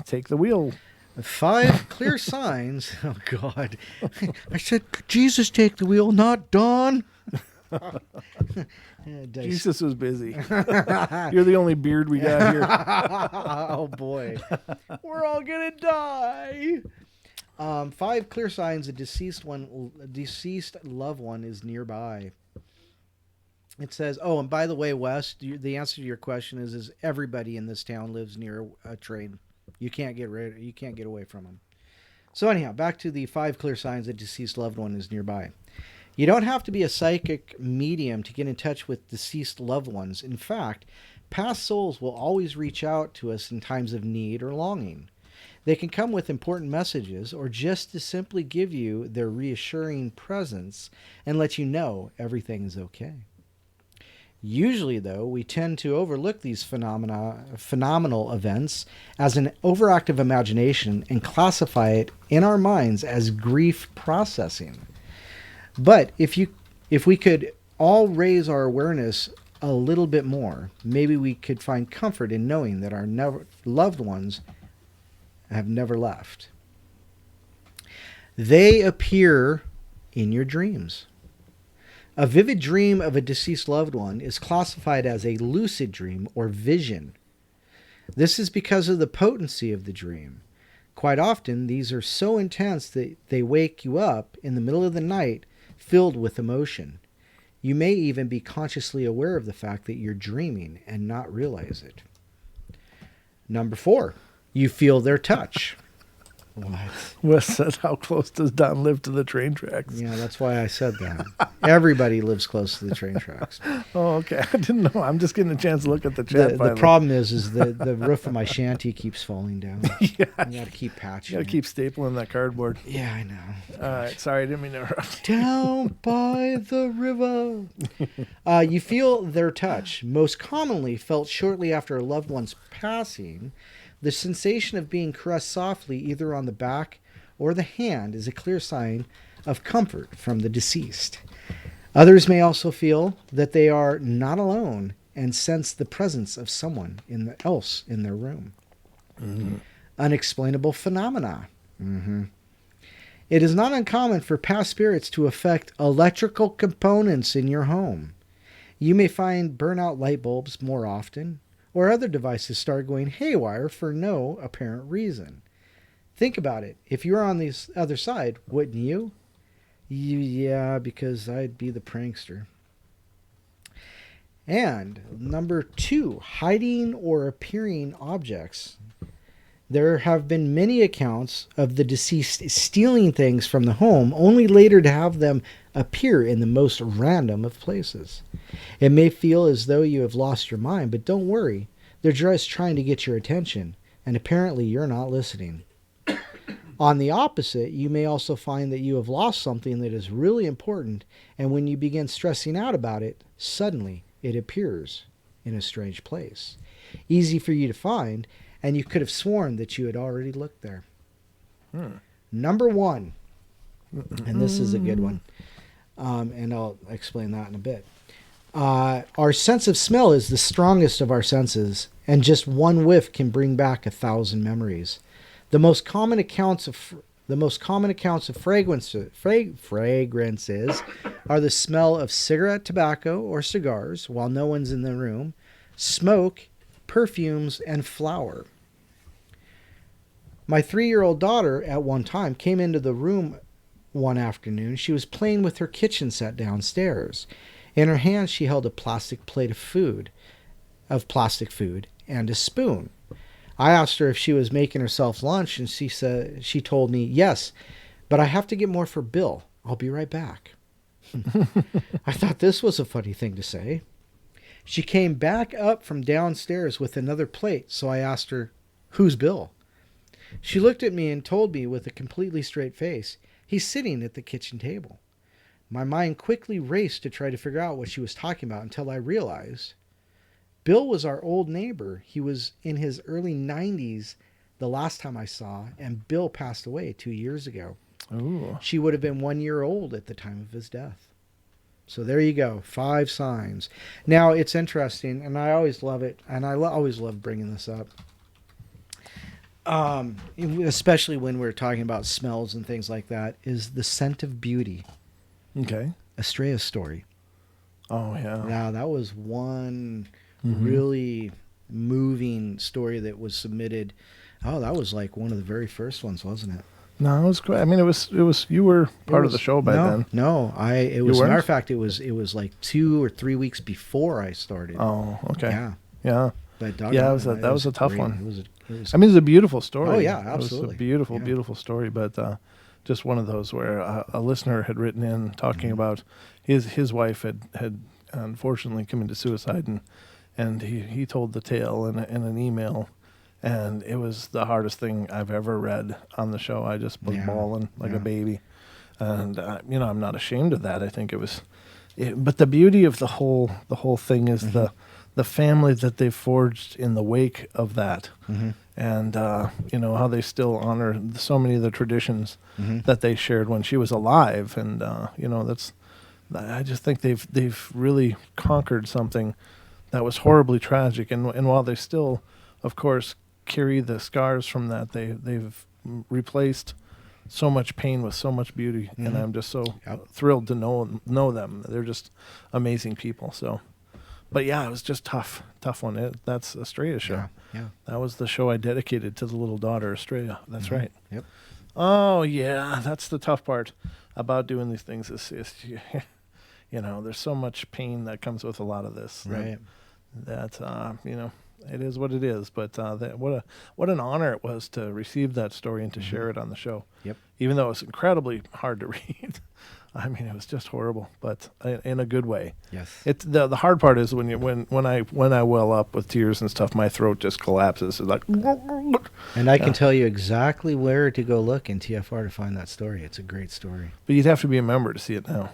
take the wheel. 5 clear signs. Oh, God. I said, Jesus, take the wheel, not Dawn. Jesus was busy. You're the only beard we got here. Oh, boy. We're all going to die. 5 clear signs a deceased loved one is nearby. It says, oh, and by the way, Wes, the answer to your question is everybody in this town lives near a train. You can't get away from them. So anyhow, back to the 5 clear signs a deceased loved one is nearby. You don't have to be a psychic medium to get in touch with deceased loved ones. In fact, past souls will always reach out to us in times of need or longing. They can come with important messages or just to simply give you their reassuring presence and let you know everything is okay. Usually, though, we tend to overlook these phenomenal events as an overactive imagination and classify it in our minds as grief processing. But if we could all raise our awareness a little bit more, maybe we could find comfort in knowing that our loved ones have never left. They appear in your dreams. A vivid dream of a deceased loved one is classified as a lucid dream or vision. This is because of the potency of the dream. Quite often, these are so intense that they wake you up in the middle of the night filled with emotion. You may even be consciously aware of the fact that you're dreaming and not realize it. Number 4, you feel their touch. What? Wes said, how close does Don live to the train tracks? Yeah, that's why I said that. Everybody lives close to the train tracks. Oh, okay. I didn't know. I'm just getting a chance to look at the chat. The problem is the roof of my shanty keeps falling down. Yeah. I got to keep patching. You got to keep stapling that cardboard. Yeah, I know. All right. Sorry, I didn't mean to interrupt. Down by the river. You feel their touch, most commonly felt shortly after a loved one's passing. The sensation of being caressed softly either on the back or the hand is a clear sign of comfort from the deceased. Others may also feel that they are not alone and sense the presence of someone else in their room. Mm-hmm. Unexplainable phenomena. Mm-hmm. It is not uncommon for past spirits to affect electrical components in your home. You may find burnout light bulbs more often, or other devices start going haywire for no apparent reason. Think about it. If you were on the other side, wouldn't you? Yeah, because I'd be the prankster. And number 2, hiding or appearing objects. There have been many accounts of the deceased stealing things from the home, only later to have them appear in the most random of places. It may feel as though you have lost your mind, but don't worry. They're just trying to get your attention, and apparently you're not listening. On the opposite, you may also find that you have lost something that is really important, and when you begin stressing out about it, suddenly it appears in a strange place. Easy for you to find, and you could have sworn that you had already looked there. Number 1, and this is a good one, and I'll explain that in a bit. Our sense of smell is the strongest of our senses, and just one whiff can bring back 1,000 memories. The most common accounts of fragrances are the smell of cigarette tobacco or cigars while no one's in the room, smoke, perfumes, and flour. My 3-year-old daughter at one time came into the room one afternoon. She was playing with her kitchen set downstairs. In her hand, she held a plastic plate of plastic food and a spoon. I asked her if she was making herself lunch, and she told me, yes, but I have to get more for Bill. I'll be right back. I thought this was a funny thing to say. She came back up from downstairs with another plate, so I asked her, who's Bill? She looked at me and told me with a completely straight face, he's sitting at the kitchen table. My mind quickly raced to try to figure out what she was talking about until I realized Bill was our old neighbor. He was in his early 90s the last time I saw, and Bill passed away 2 years ago. Ooh. She would have been 1 year old at the time of his death. So there you go, 5 signs. Now, it's interesting, and I always love it, and I always love bringing this up. Especially when we're talking about smells and things like that, is the scent of beauty. Okay. Estrella's story. Oh, yeah. Now, that was one really moving story that was submitted. Oh, that was like one of the very first ones, wasn't it? No, it was great. I mean, it was. You were part of the show by then. No, it was. As a matter of fact, it was like 2 or 3 weeks before I started. Oh, okay. Yeah. But But yeah, that was a tough great. one. It was I mean, it's a beautiful story. Oh, yeah, absolutely. It was a beautiful, Yeah. beautiful story. But just one of those where a listener had written in talking about his wife had unfortunately committed suicide, and he told the tale in an email, and it was the hardest thing I've ever read on the show. I just was bawling like a baby, and I'm not ashamed of that. I think it was, but the beauty of the whole thing is the family that they've forged in the wake of that, and how they still honor so many of the traditions that they shared when she was alive, and that's. I just think they've really conquered something that was horribly tragic, and while they still, of course, carry the scars from that, they've replaced so much pain with so much beauty, and I'm just so thrilled to know them. They're just amazing people. So, but yeah, it was just tough one. That's Estrella show. Yeah. That was the show I dedicated to the little daughter, Estrella. That's right. Yep. Oh yeah, that's the tough part about doing these things. Is there's so much pain that comes with a lot of this. Right. That it is what it is. But what an honor it was to receive that story and to share it on the show. Yep. Even though it's incredibly hard to read. I mean, it was just horrible, but in a good way. Yes. It's the hard part is when I well up with tears and stuff, my throat just collapses. It's like. And I can tell you exactly where to go look in TFR to find that story. It's a great story. But you'd have to be a member to see it now.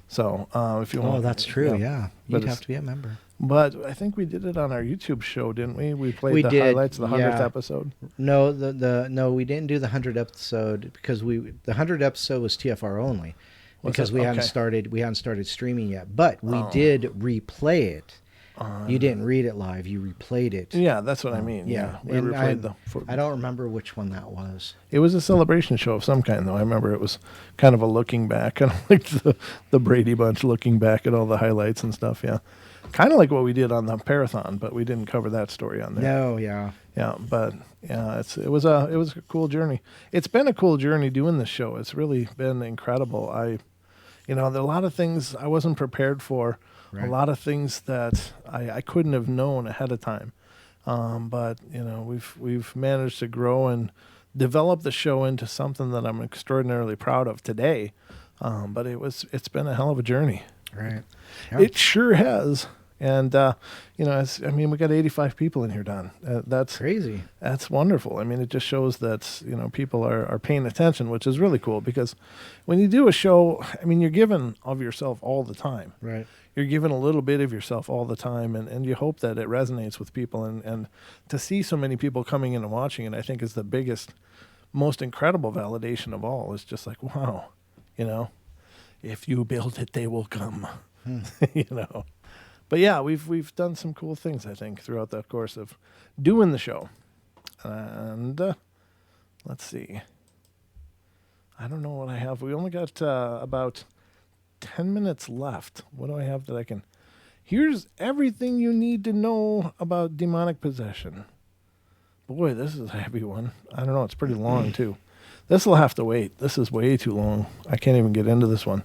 So if you want. Oh, that's true. Yeah. But You'd have to be a member. But I think we did it on our YouTube show, didn't we? We played the highlights of the 100th episode. No, no, we didn't do the 100th episode because the 100th episode was TFR only because we hadn't started streaming yet. But we did replay it. You didn't read it live; you replayed it. Yeah, that's what I mean. Yeah, we replayed I don't remember which one that was. It was a celebration show of some kind, though. I remember it was kind of a looking back, kind of like the Brady Bunch looking back at all the highlights and stuff. Yeah. Kind of like what we did on the Parathon, but we didn't cover that story on there. No, yeah. Yeah, but yeah, it was a cool journey. It's been a cool journey doing this show. It's really been incredible. There are a lot of things I wasn't prepared for. Right. A lot of things that I couldn't have known ahead of time. But we've managed to grow and develop the show into something that I'm extraordinarily proud of today. But it's been a hell of a journey. Right. Yeah. It sure has. And, we got 85 people in here, Don. That's crazy. That's wonderful. I mean, it just shows that, people are paying attention, which is really cool because when you do a show, I mean, you're giving of yourself all the time. Right. You're giving a little bit of yourself all the time, and you hope that it resonates with people. And to see so many people coming in and watching it, I think is the biggest, most incredible validation of all. It's just like, wow, if you build it, they will come, But yeah, we've done some cool things, I think, throughout the course of doing the show. And let's see. I don't know what I have. We only got about 10 minutes left. What do I have that I can... Here's everything you need to know about demonic possession. Boy, this is a heavy one. I don't know. It's pretty long, too. This will have to wait. This is way too long. I can't even get into this one.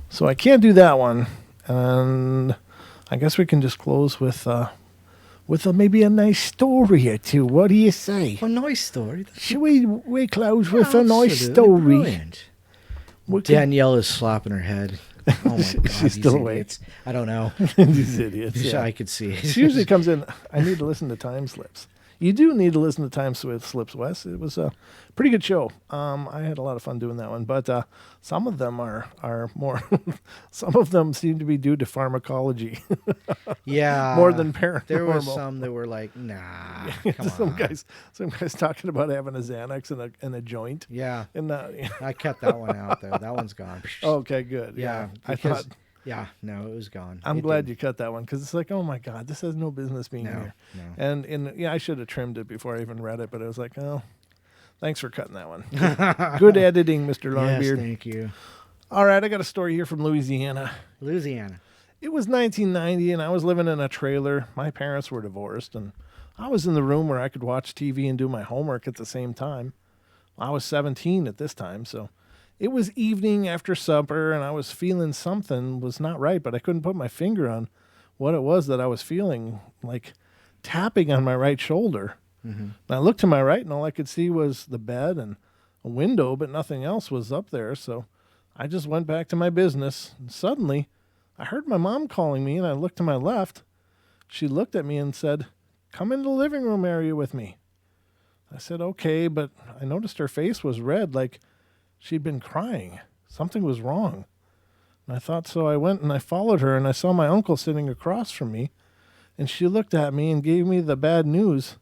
So I can't do that one. And... I guess we can just close with maybe a nice story or two. What do you say? A nice story. Should we close with a nice story? Brilliant. Danielle is slapping her head. Oh my God, she's still awake. I don't know. These idiots. Yeah. I could see it. She usually comes in. I need to listen to time slips. You do need to listen to time slips, Wes. It was a pretty good show. I had a lot of fun doing that one, but some of them are more. Some of them seem to be due to pharmacology. Yeah, more than paranormal. There were some that were like, nah, come some on. Some guys talking about having a Xanax and a joint. Yeah, and I cut that one out though. That one's gone. Okay, good. Yeah, I thought. Yeah, no, it was gone. I'm glad you cut that one because it's like, oh my God, this has no business being here. No. And I should have trimmed it before I even read it, but I was like, oh, thanks for cutting that one. Good editing, Mr. Longbeard. Yes, thank you. All right, I got a story here from Louisiana. It was 1990, and I was living in a trailer. My parents were divorced, and I was in the room where I could watch TV and do my homework at the same time. I was 17 at this time, so... It was evening after supper, and I was feeling something was not right, but I couldn't put my finger on what it was that I was feeling, like tapping on my right shoulder. Mm-hmm. And I looked to my right, and all I could see was the bed and a window, but nothing else was up there. So I just went back to my business. And suddenly, I heard my mom calling me, and I looked to my left. She looked at me and said, "Come into the living room area with me." I said, "Okay," but I noticed her face was red, like she'd been crying. Something was wrong. And I thought, so I went and I followed her, and I saw my uncle sitting across from me, and she looked at me and gave me the bad news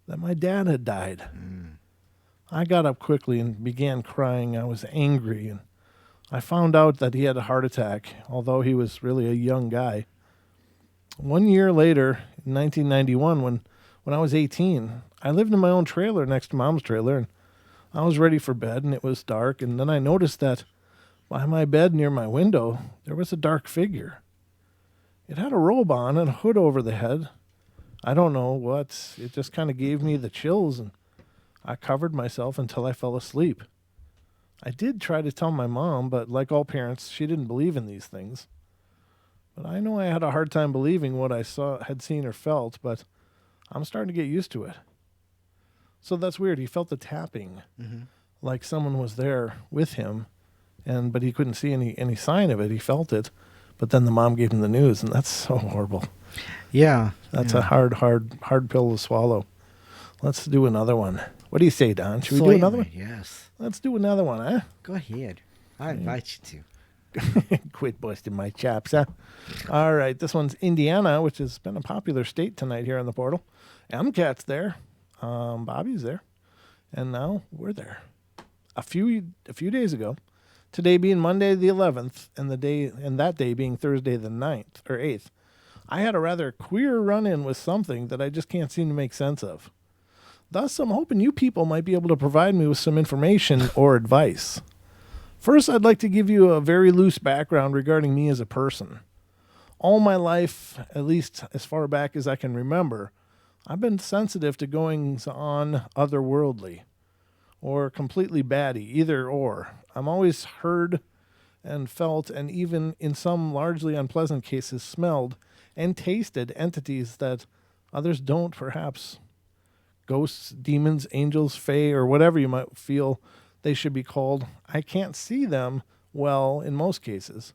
that my dad had died. I got up quickly and began crying. I was angry, and I found out that he had a heart attack, although he was really a young guy. 1 year later, in 1991, when I was 18, I lived in my own trailer next to Mom's trailer, and I was ready for bed, and it was dark, and then I noticed that by my bed near my window, there was a dark figure. It had a robe on and a hood over the head. I don't know what. It just kind of gave me the chills, and I covered myself until I fell asleep. I did try to tell my mom, but like all parents, she didn't believe in these things. But I know I had a hard time believing what I had seen or felt, but I'm starting to get used to it. So that's weird. He felt the tapping, like someone was there with him, but he couldn't see any sign of it. He felt it, but then the mom gave him the news, and that's so horrible. Yeah. That's a hard pill to swallow. Let's do another one. What do you say, Don? Should we do Certainly, another one? Yes. Let's do another one, huh? Go ahead. I invite you to. Quit busting my chops, huh? All right, this one's Indiana, which has been a popular state tonight here on the portal. MCAT's there. Bobby's there. And now we're there. A few days ago, today being Monday the 11th, and that day being Thursday the 9th or 8th, I had a rather queer run-in with something that I just can't seem to make sense of. Thus, I'm hoping you people might be able to provide me with some information or advice. First, I'd like to give you a very loose background regarding me as a person. All my life, at least as far back as I can remember, I've been sensitive to goings-on otherworldly or completely batty, either or. I'm always heard and felt, and even in some largely unpleasant cases, smelled and tasted entities that others don't, perhaps. Ghosts, demons, angels, fae, or whatever you might feel they should be called. I can't see them well in most cases.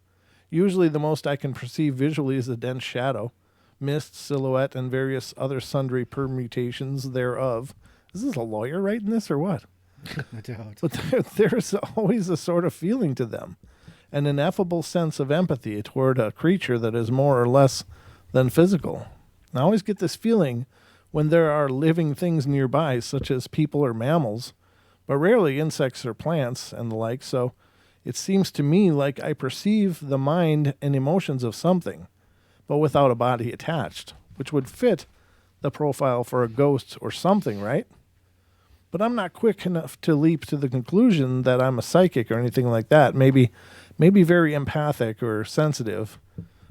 Usually the most I can perceive visually is a dense shadow, mist, silhouette, and various other sundry permutations thereof. Is this a lawyer writing this or what? I doubt. But there's always a sort of feeling to them, an ineffable sense of empathy toward a creature that is more or less than physical. I always get this feeling when there are living things nearby, such as people or mammals, but rarely insects or plants and the like, so it seems to me like I perceive the mind and emotions of something, but without a body attached, which would fit the profile for a ghost or something, right? But I'm not quick enough to leap to the conclusion that I'm a psychic or anything like that. Maybe very empathic or sensitive.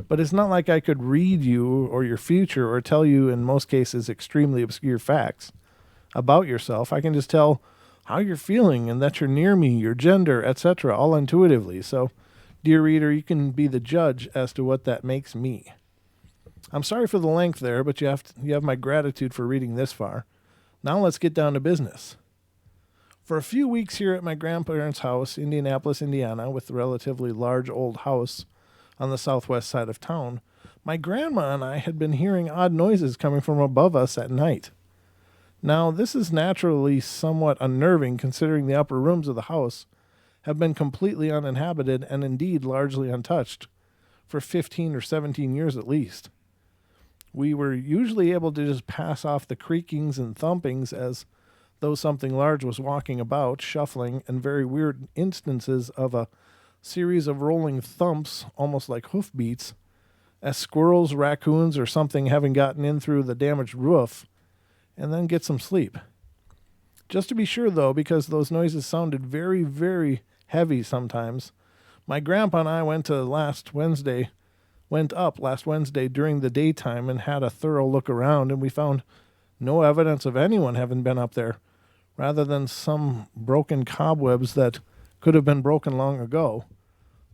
But it's not like I could read you or your future or tell you, in most cases, extremely obscure facts about yourself. I can just tell how you're feeling and that you're near me, your gender, etc., all intuitively. So, dear reader, you can be the judge as to what that makes me. I'm sorry for the length there, but you have my gratitude for reading this far. Now let's get down to business. For a few weeks here at my grandparents' house, Indianapolis, Indiana, with a relatively large old house on the southwest side of town, my grandma and I had been hearing odd noises coming from above us at night. Now, this is naturally somewhat unnerving considering the upper rooms of the house have been completely uninhabited and indeed largely untouched for 15 or 17 years at least. We were usually able to just pass off the creakings and thumpings as though something large was walking about, shuffling, and very weird instances of a series of rolling thumps, almost like hoofbeats, as squirrels, raccoons, or something having gotten in through the damaged roof, and then get some sleep. Just to be sure, though, because those noises sounded very, very heavy sometimes, my grandpa and I went up last Wednesday during the daytime and had a thorough look around, and we found no evidence of anyone having been up there, rather than some broken cobwebs that could have been broken long ago.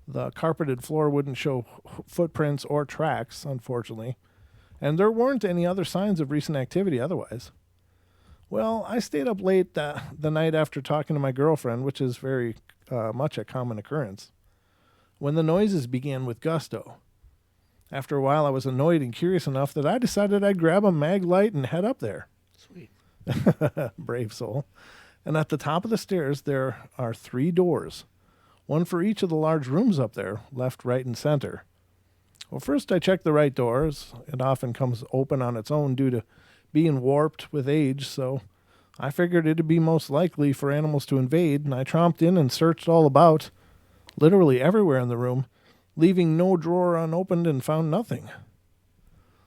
The carpeted floor wouldn't show footprints or tracks, unfortunately, and there weren't any other signs of recent activity otherwise. Well, I stayed up late the night after talking to my girlfriend, which is very much a common occurrence, when the noises began with gusto. After a while, I was annoyed and curious enough that I decided I'd grab a mag light and head up there. Sweet. Brave soul. And at the top of the stairs, there are 3 doors, one for each of the large rooms up there, left, right, and center. Well, first I checked the right doors. It often comes open on its own due to being warped with age, so I figured it'd be most likely for animals to invade, and I tromped in and searched all about, literally everywhere in the room, leaving no drawer unopened, and found nothing.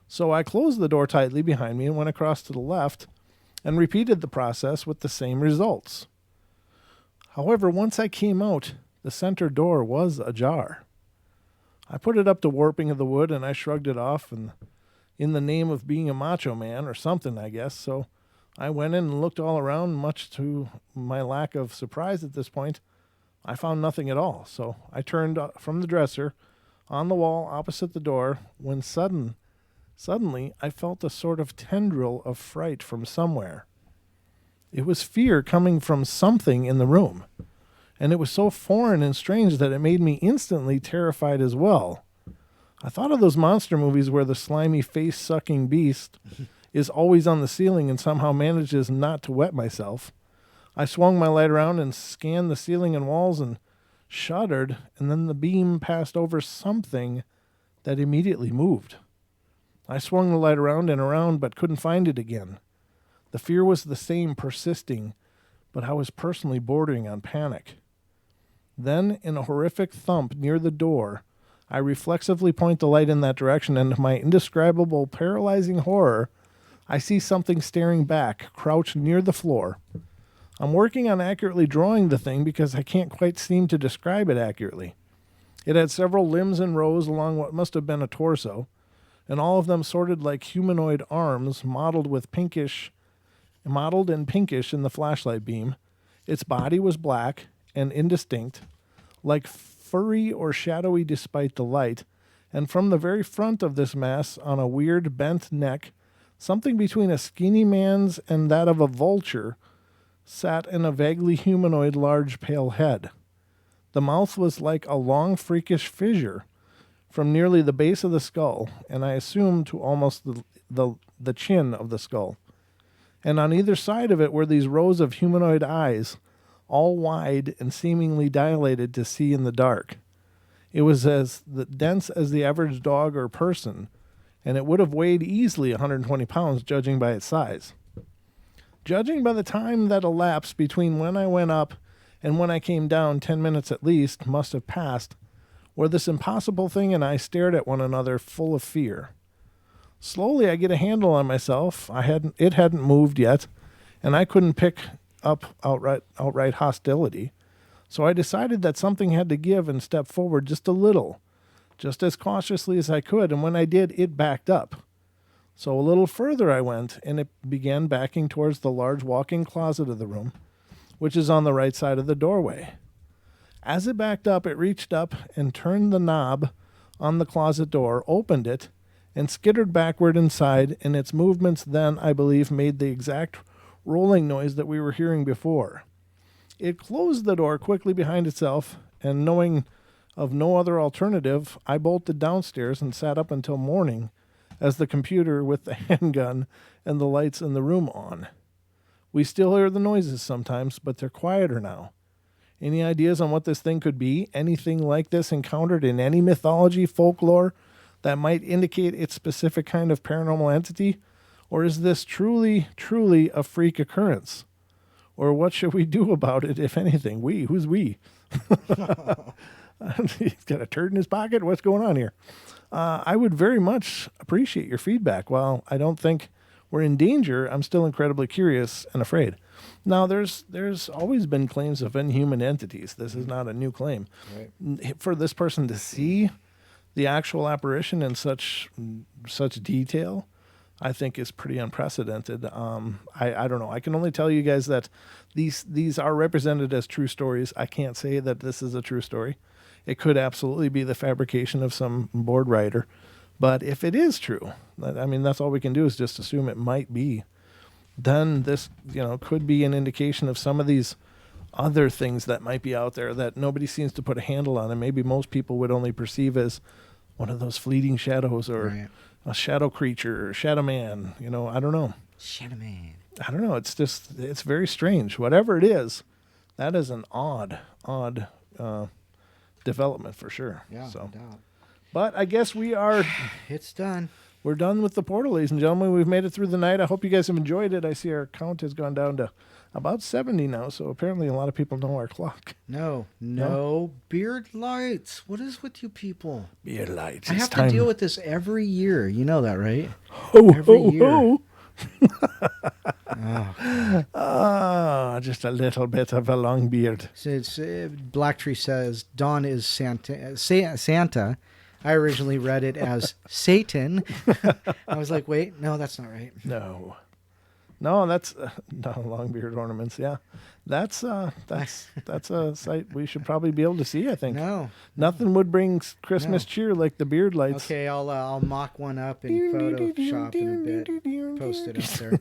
So I closed the door tightly behind me and went across to the left and repeated the process with the same results. However, once I came out, the center door was ajar. I put it up to warping of the wood and I shrugged it off, and in the name of being a macho man or something, I guess. So I went in and looked all around, much to my lack of surprise at this point. I found nothing at all, so I turned from the dresser on the wall opposite the door when suddenly I felt a sort of tendril of fright from somewhere. It was fear coming from something in the room, and it was so foreign and strange that it made me instantly terrified as well. I thought of those monster movies where the slimy face-sucking beast is always on the ceiling and somehow manages not to wet myself. I swung my light around and scanned the ceiling and walls and shuddered, and then the beam passed over something that immediately moved. I swung the light around and around, but couldn't find it again. The fear was the same, persisting, but I was personally bordering on panic. Then, in a horrific thump near the door, I reflexively point the light in that direction, and to my indescribable, paralyzing horror, I see something staring back, crouched near the floor. I'm working on accurately drawing the thing because I can't quite seem to describe it accurately. It had several limbs in rows along what must have been a torso, and all of them sorted like humanoid arms, mottled and pinkish in the flashlight beam. Its body was black and indistinct, like furry or shadowy despite the light, and from the very front of this mass, on a weird bent neck, something between a skinny man's and that of a vulture, sat in a vaguely humanoid large pale head. The mouth was like a long freakish fissure from nearly the base of the skull, and I assume to almost the chin of the skull. And on either side of it were these rows of humanoid eyes, all wide and seemingly dilated to see in the dark. It was as dense as the average dog or person, and it would have weighed easily 120 pounds judging by its size. Judging by the time that elapsed between when I went up and when I came down, 10 minutes at least must have passed, where this impossible thing and I stared at one another full of fear. Slowly I get a handle on myself. It hadn't moved yet, and I couldn't pick up outright hostility. So I decided that something had to give and step forward just a little, just as cautiously as I could, and when I did, it backed up. So a little further I went, and it began backing towards the large walk-in closet of the room, which is on the right side of the doorway. As it backed up, it reached up and turned the knob on the closet door, opened it, and skittered backward inside, and its movements then, I believe, made the exact rolling noise that we were hearing before. It closed the door quickly behind itself, and knowing of no other alternative, I bolted downstairs and sat up until morning, as the computer with the handgun and the lights in the room on. We still hear the noises sometimes, but they're quieter now. Any ideas on what this thing could be? Anything like this encountered in any mythology, folklore, that might indicate its specific kind of paranormal entity? Or is this truly a freak occurrence? Or what should we do about it, if anything? We? Who's we? He's got a turd in his pocket? What's going on here? I would very much appreciate your feedback. While I don't think we're in danger, I'm still incredibly curious and afraid. Now, there's always been claims of inhuman entities. This is not a new claim. Right. For this person to see the actual apparition in such detail, I think is pretty unprecedented. I don't know. I can only tell you guys that these are represented as true stories. I can't say that this is a true story. It could absolutely be the fabrication of some board writer. But if it is true, I mean, that's all we can do is just assume it might be. then this, could be an indication of some of these other things that might be out there that nobody seems to put a handle on, and maybe most people would only perceive as one of those fleeting shadows or Right. a shadow creature or shadow man. I don't know. Shadow Man. I don't know. It's very strange. Whatever it is, that is an odd development for sure. Yeah, So, no doubt. but I guess we're done with the portal, ladies and gentlemen. We've made it through the night. I hope you guys have enjoyed it. I see our count has gone down to about 70 now, so apparently a lot of people know our clock. No beard lights. What is with you people? Beard lights. I It's have time. to deal with this every year. You know that, right? Ho, every ho, year. ho. Oh. Just a little bit of a long beard. So Black Tree says Dawn is Santa. I originally read it as Satan. I was like, wait, no, that's not right. No, that's not long beard ornaments. Yeah, that's a sight we should probably be able to see. I think nothing would bring Christmas cheer like the beard lights. Okay, I'll mock one up and Photoshop in a bit. Post it up there.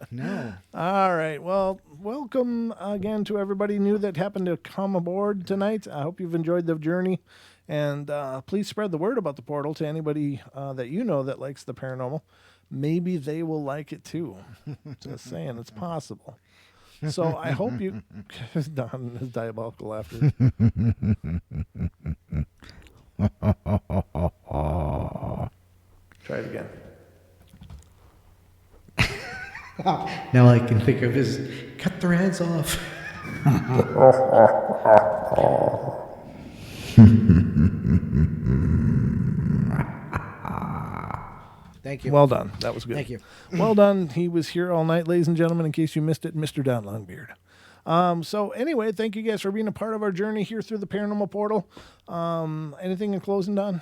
No. All right. Well, welcome again to everybody new that happened to come aboard tonight. I hope you've enjoyed the journey. And please spread the word about the portal to anybody that you know that likes the paranormal. Maybe they will like it too. Just saying, it's possible. So I hope you... Don is diabolical laughter. Try it again. Now I can think of his cut their heads off. Thank you. Well done. That was good. Thank you. Well done. He was here all night, ladies and gentlemen, in case you missed it, Mr. Don Longbeard. So anyway, thank you guys for being a part of our journey here through the Paranormal Portal. Anything in closing, Don?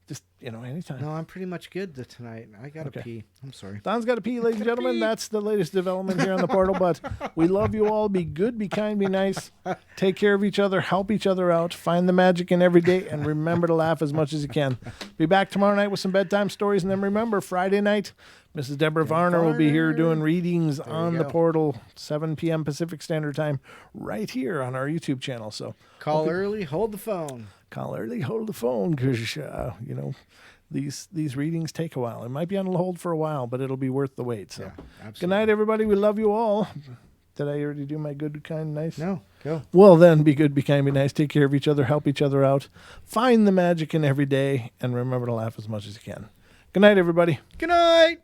Just, anytime. No, I'm pretty much good tonight. I got to pee. I'm sorry. Don's got to pee, ladies and gentlemen. That's the latest development here on the portal. But we love you all. Be good, be kind, be nice. Take care of each other. Help each other out. Find the magic in every day. And remember to laugh as much as you can. Be back tomorrow night with some bedtime stories. And then remember, Friday night, Mrs. Deborah Varner will be here doing readings on the portal, 7 p.m. Pacific Standard Time, right here on our YouTube channel. So call early, hold the phone. Call early, hold the phone, because, these readings take a while. It might be on hold for a while, but it'll be worth the wait. So, good night, everybody. We love you all. Did I already do my good, kind, nice? No, go. Well, then, be good, be kind, be nice. Take care of each other. Help each other out. Find the magic in every day, and remember to laugh as much as you can. Good night, everybody. Good night.